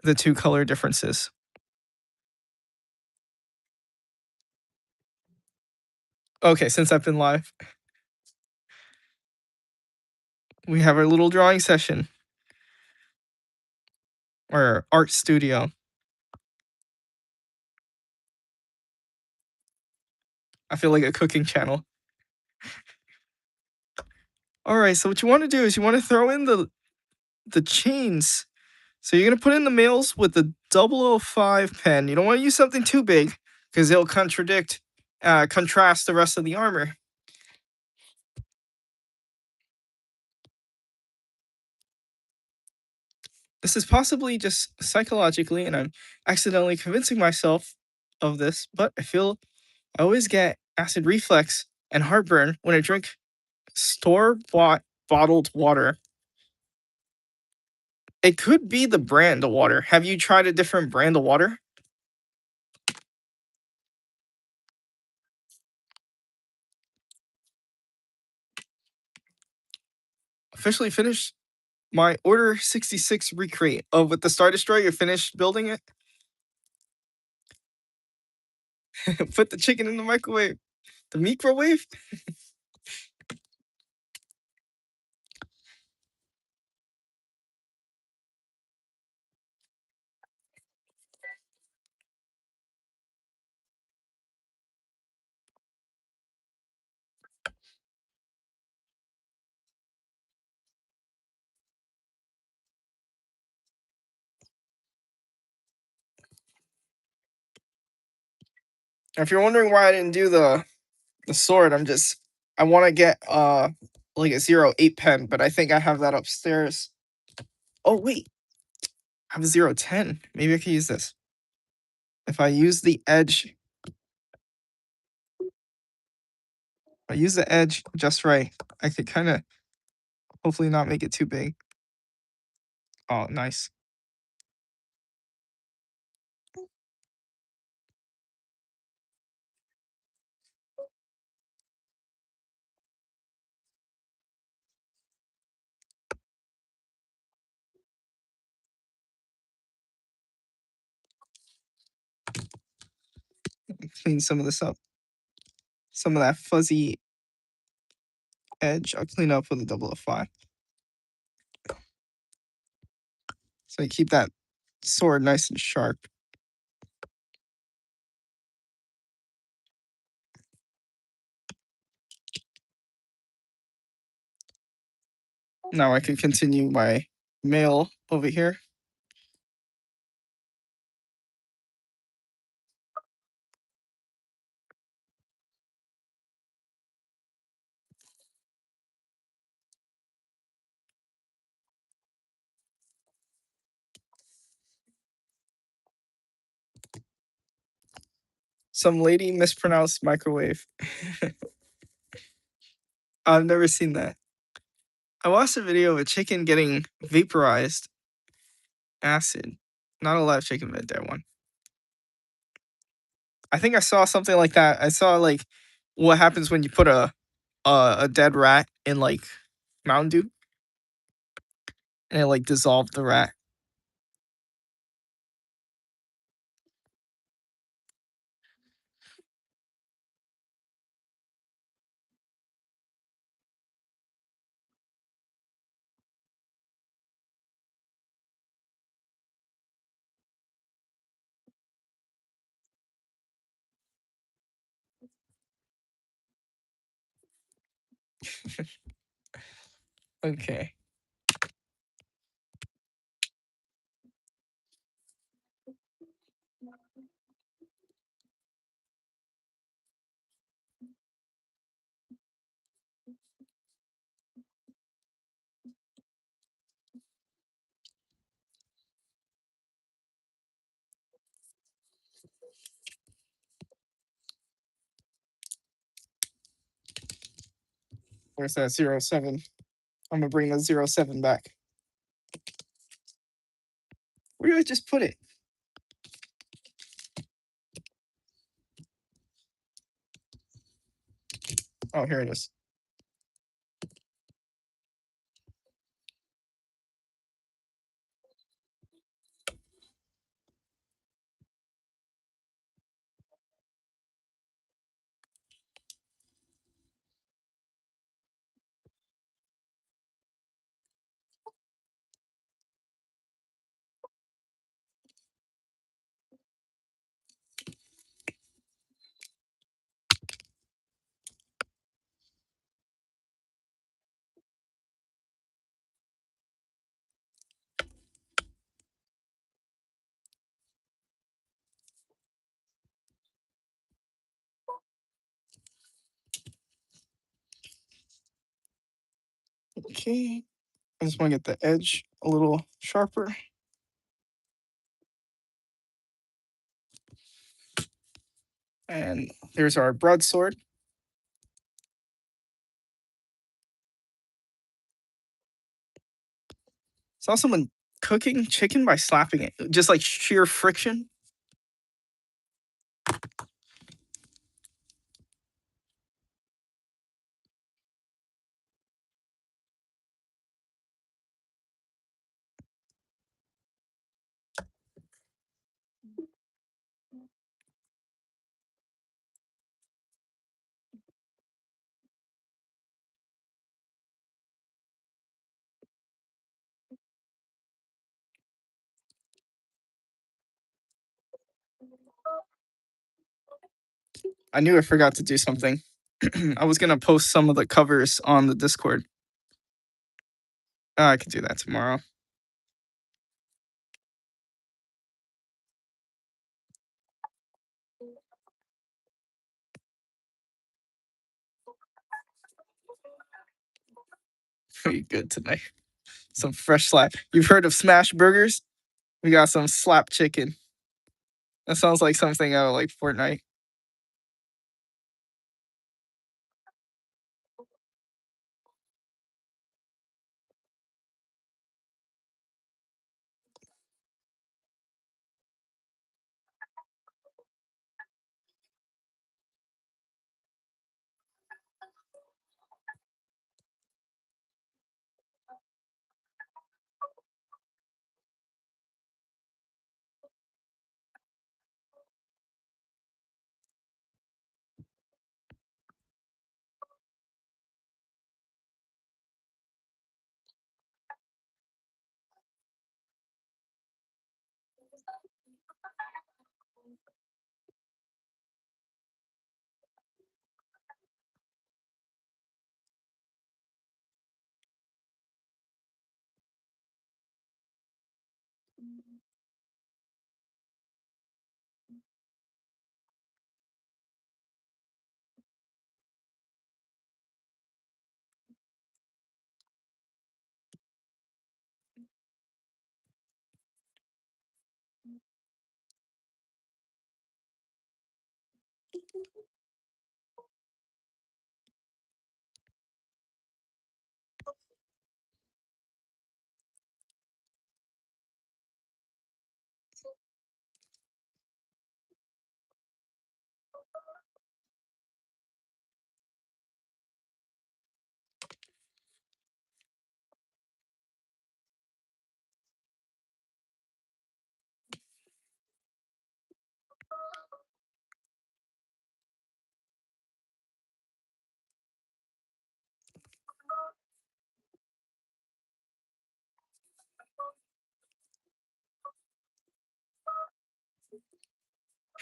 [SPEAKER 1] the two color differences. Okay, since I've been live, we have our little drawing session or art studio. I feel like a cooking channel. All right, so what you want to do is you want to throw in the chains So you're gonna put in the males with the 005 pen. You don't want to use something too big because it'll contrast the rest of the armor. This is possibly just psychologically, and I'm accidentally convincing myself of this, but I always get acid reflux and heartburn when I drink store-bought bottled water. It could be the brand of water. Have you tried a different brand of water? Officially finished my Order 66 recreate. Oh, with the Star Destroyer, you're finished building it? Put the chicken in the microwave. The microwave? If you're wondering why I didn't do the sword, I want to get like a 08 pen, but I think I have that upstairs. Oh wait, I have a 010. Maybe I could use this. If I use the edge, if I use the edge just right, I could kind of hopefully not make it too big. Oh, nice. Clean some of this up. Some of that fuzzy edge, I'll clean up with a 005. So you keep that sword nice and sharp. Now I can continue my mail over here. Some lady mispronounced microwave. I've never seen that. I watched a video of a chicken getting vaporized acid. Not a live chicken, but a dead one. I think I saw something like that. I saw like what happens when you put a dead rat in like Mountain Dew, and it like dissolved the rat. Okay. Where's that 07? I'm gonna bring the 07 back. Where did I just put it? Oh, here it is. Okay. I just want to get the edge a little sharper. And there's our broadsword. Saw someone cooking chicken by slapping it, just like sheer friction. I knew I forgot to do something. I was gonna post some of the covers on the Discord. I could do that tomorrow. Pretty good tonight. Some fresh slap. You've heard of smash burgers? We got some slap chicken. That sounds like something out of like Fortnite.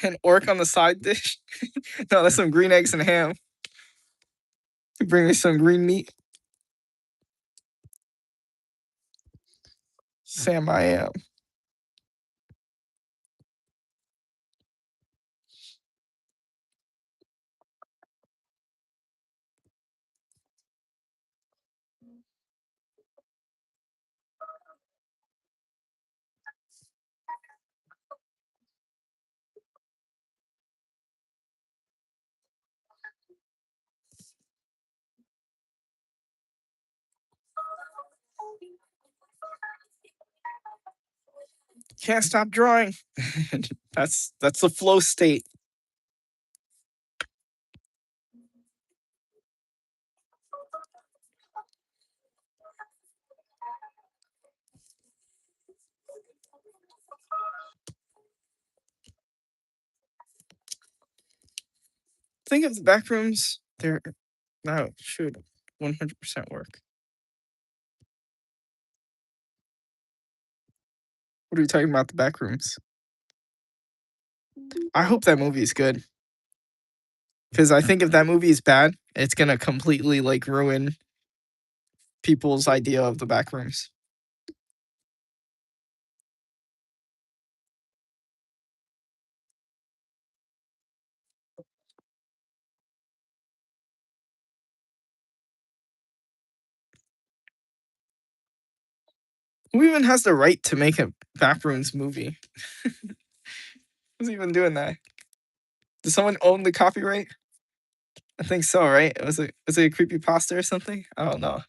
[SPEAKER 1] An orc on the side dish? No, that's some green eggs and ham. Bring me some green meat. Sam, I am. Can't stop drawing. That's the flow state. Think of the back rooms. They're no shoot, 100% work. What are you talking about? The back rooms? I hope that movie is good because I think if that movie is bad, it's gonna completely like ruin people's idea of the back rooms. Who even has the right to make a Backrooms movie? Who's even doing that? Does someone own the copyright? I think so, right? Was it a creepypasta or something? I don't know.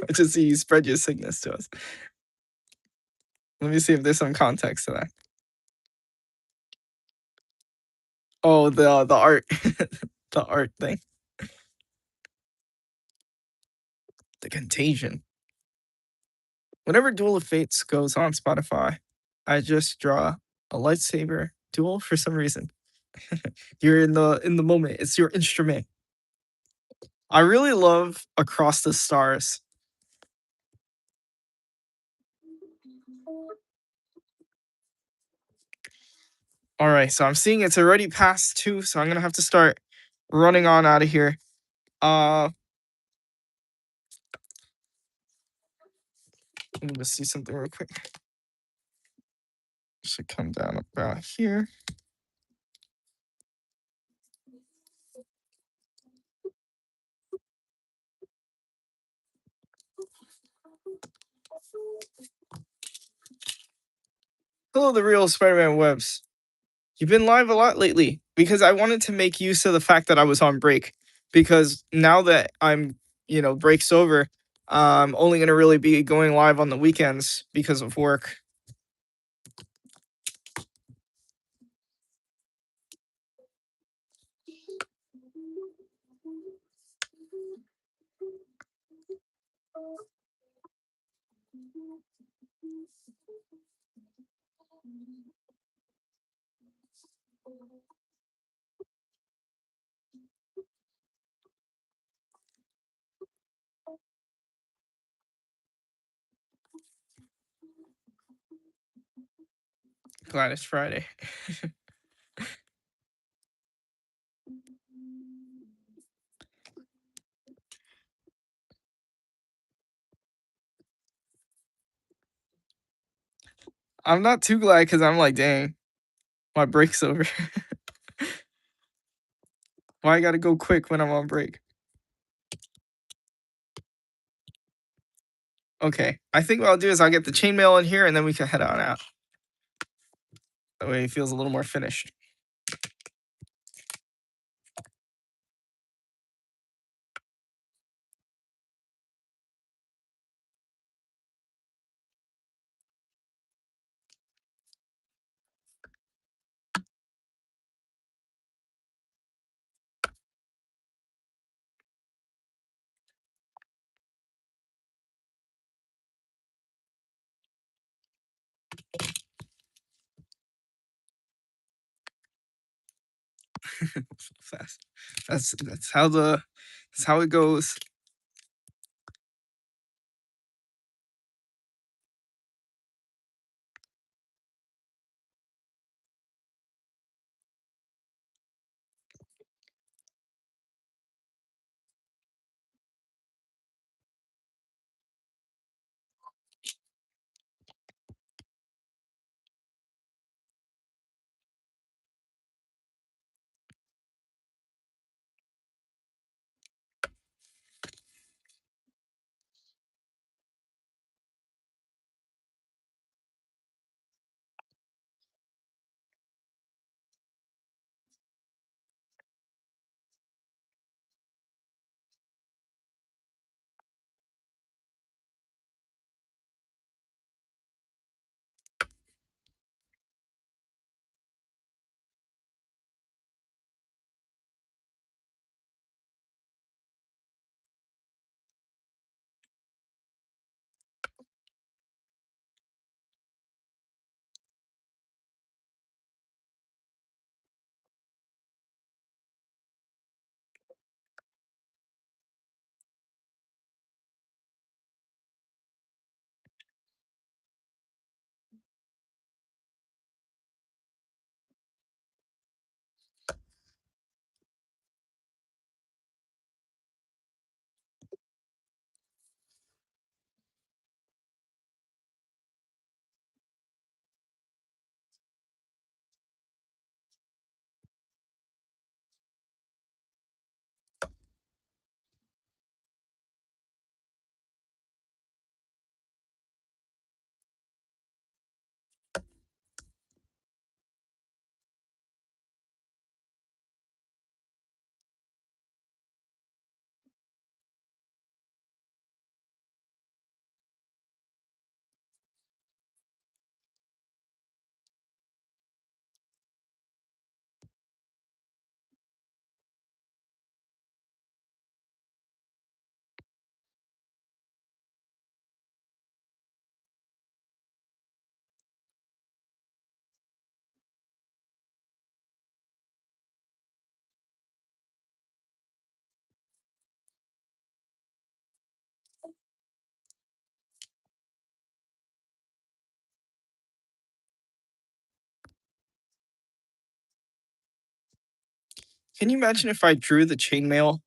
[SPEAKER 1] I just see you spread your sickness to us. Let me see if there's some context to that. Oh, the art, the art thing, the contagion. Whenever Duel of Fates goes on Spotify, I just draw a lightsaber duel for some reason. You're in the moment. It's your instrument. I really love Across the Stars. All right, so I'm seeing it's already past 2, so I'm gonna have to start running on out of here. Uh, let me just see something real quick. Should come down about here. Hello, the real Spider-Man webs. You've been live a lot lately because I wanted to make use of the fact that I was on break. Because now that break's over, I'm only gonna really be going live on the weekends because of work. Glad it's Friday. I'm not too glad because I'm like, dang, my break's over. Why I gotta go quick when I'm on break? Okay, I think what I'll do is I'll get the chainmail in here and then we can head on out. That way it feels a little more finished. Fast. That's how it goes. Can you imagine if I drew the chainmail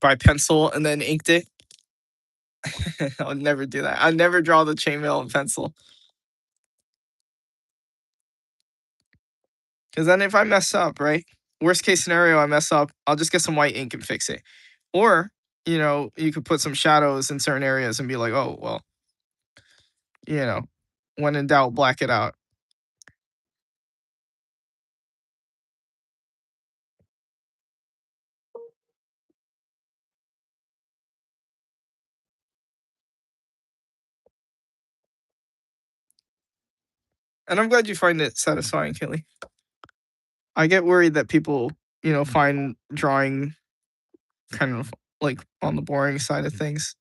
[SPEAKER 1] by pencil and then inked it? I would never do that. I'd never draw the chainmail in pencil. Because then if I mess up, right? Worst case scenario, I mess up, I'll just get some white ink and fix it. Or, you could put some shadows in certain areas and be like, oh, well, you know, when in doubt, black it out. And I'm glad you find it satisfying, Kelly. I get worried that people, find drawing kind of like on the boring side of things.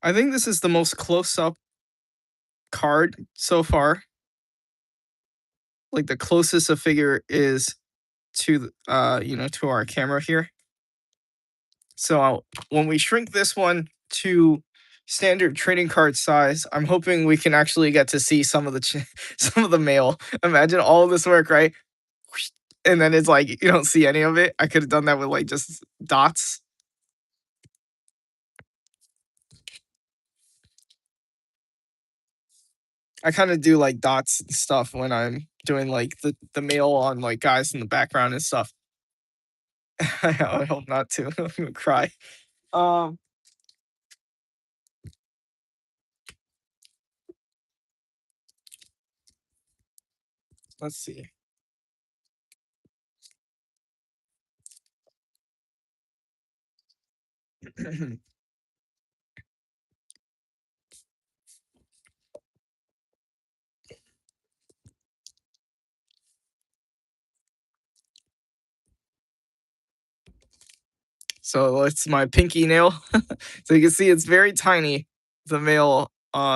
[SPEAKER 1] I think this is the most close up card so far. Like the closest a figure is to to our camera here. So when we shrink this one to standard trading card size, I'm hoping we can actually get to see some of the some of the mail. Imagine all of this work, right? And then it's like you don't see any of it. I could have done that with like just dots. I kind of do like dots and stuff when I'm doing like the mail on like guys in the background and stuff. I hope not to. I'm gonna cry. Um, let's see. So it's my pinky nail. So you can see it's very tiny. The mail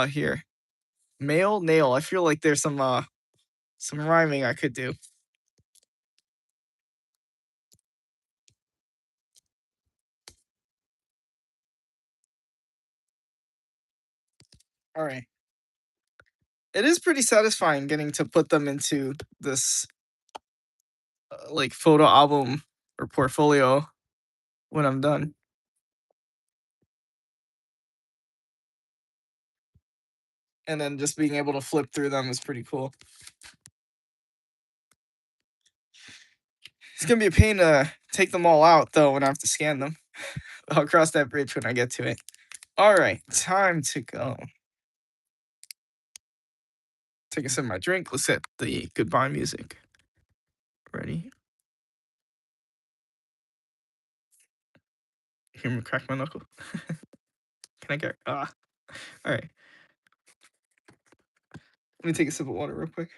[SPEAKER 1] here. Male nail. I feel like there's some rhyming I could do. All right. It is pretty satisfying getting to put them into this like photo album or portfolio when I'm done. And then just being able to flip through them is pretty cool. It's gonna be a pain to take them all out though when I have to scan them. I'll cross that bridge when I get to it. All right, time to go. Take a sip of my drink. Let's hit the goodbye music. Ready? Hear me crack my knuckle. Can I get all right. Let me take a sip of water real quick.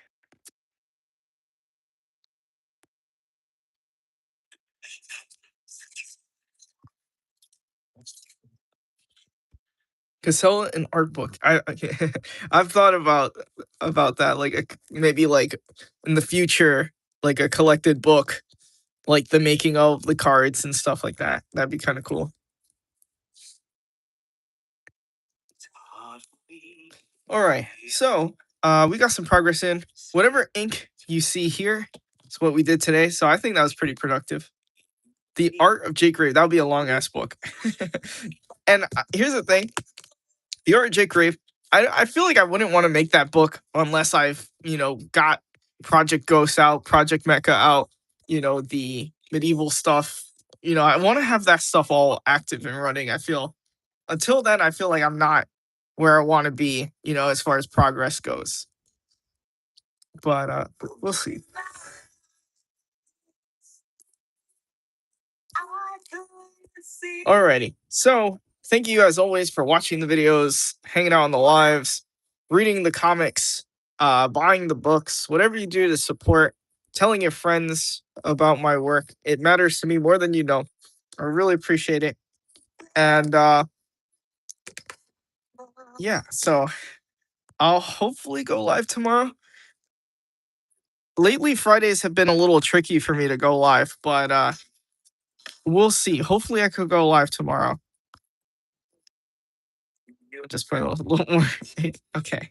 [SPEAKER 1] Casella an art book. I've thought about that. Like maybe like in the future, like a collected book, like the making of the cards and stuff like that. That'd be kind of cool. All right, so we got some progress in. Whatever ink you see here is what we did today. So I think that was pretty productive. The Art of Jake Grave. That would be a long ass book. And here's the thing: the Art of Jake Grave. I feel like I wouldn't want to make that book unless I've got Project Ghost out, Project Mecha out. The medieval stuff. I want to have that stuff all active and running. I feel until then, I feel like I'm not where I want to be. As far as progress goes. But we'll see. Alrighty. So thank you as always for watching the videos, hanging out on the lives, reading the comics, buying the books, whatever you do to support, telling your friends about my work. It matters to me more than you know. I really appreciate it. And yeah, so I'll hopefully go live tomorrow. Lately, Fridays have been a little tricky for me to go live, but we'll see. Hopefully, I could go live tomorrow. Just put a little more. Okay.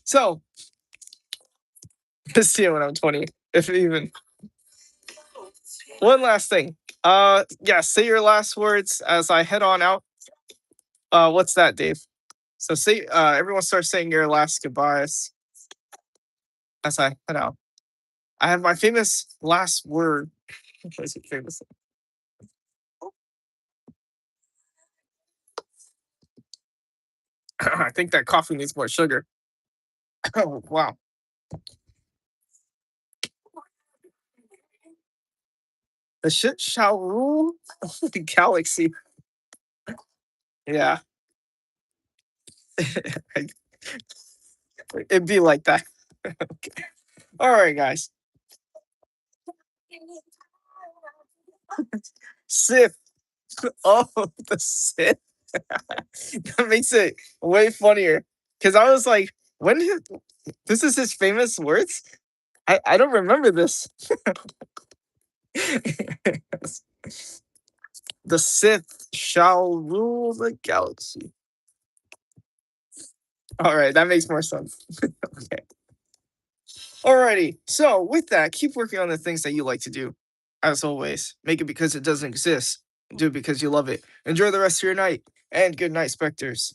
[SPEAKER 1] So, see you when I'm 20, if even. One last thing. Yeah, say your last words as I head on out. What's that, Dave? So say everyone start saying your last goodbyes as I head out. I have my famous last word. What is it famous? I think that coffee needs more sugar. Oh wow. The ship shall rule the galaxy. Yeah. It'd be like that. Okay. All right, guys. Sith. Oh, the Sith. That makes it way funnier. Because I was like, when did this is his famous words? I don't remember this. The Sith shall rule the galaxy. All right, that makes more sense. Okay. Alrighty. So with that, keep working on the things that you like to do. As always, make it because it doesn't exist. Do it because you love it. Enjoy the rest of your night. And good night, Specters.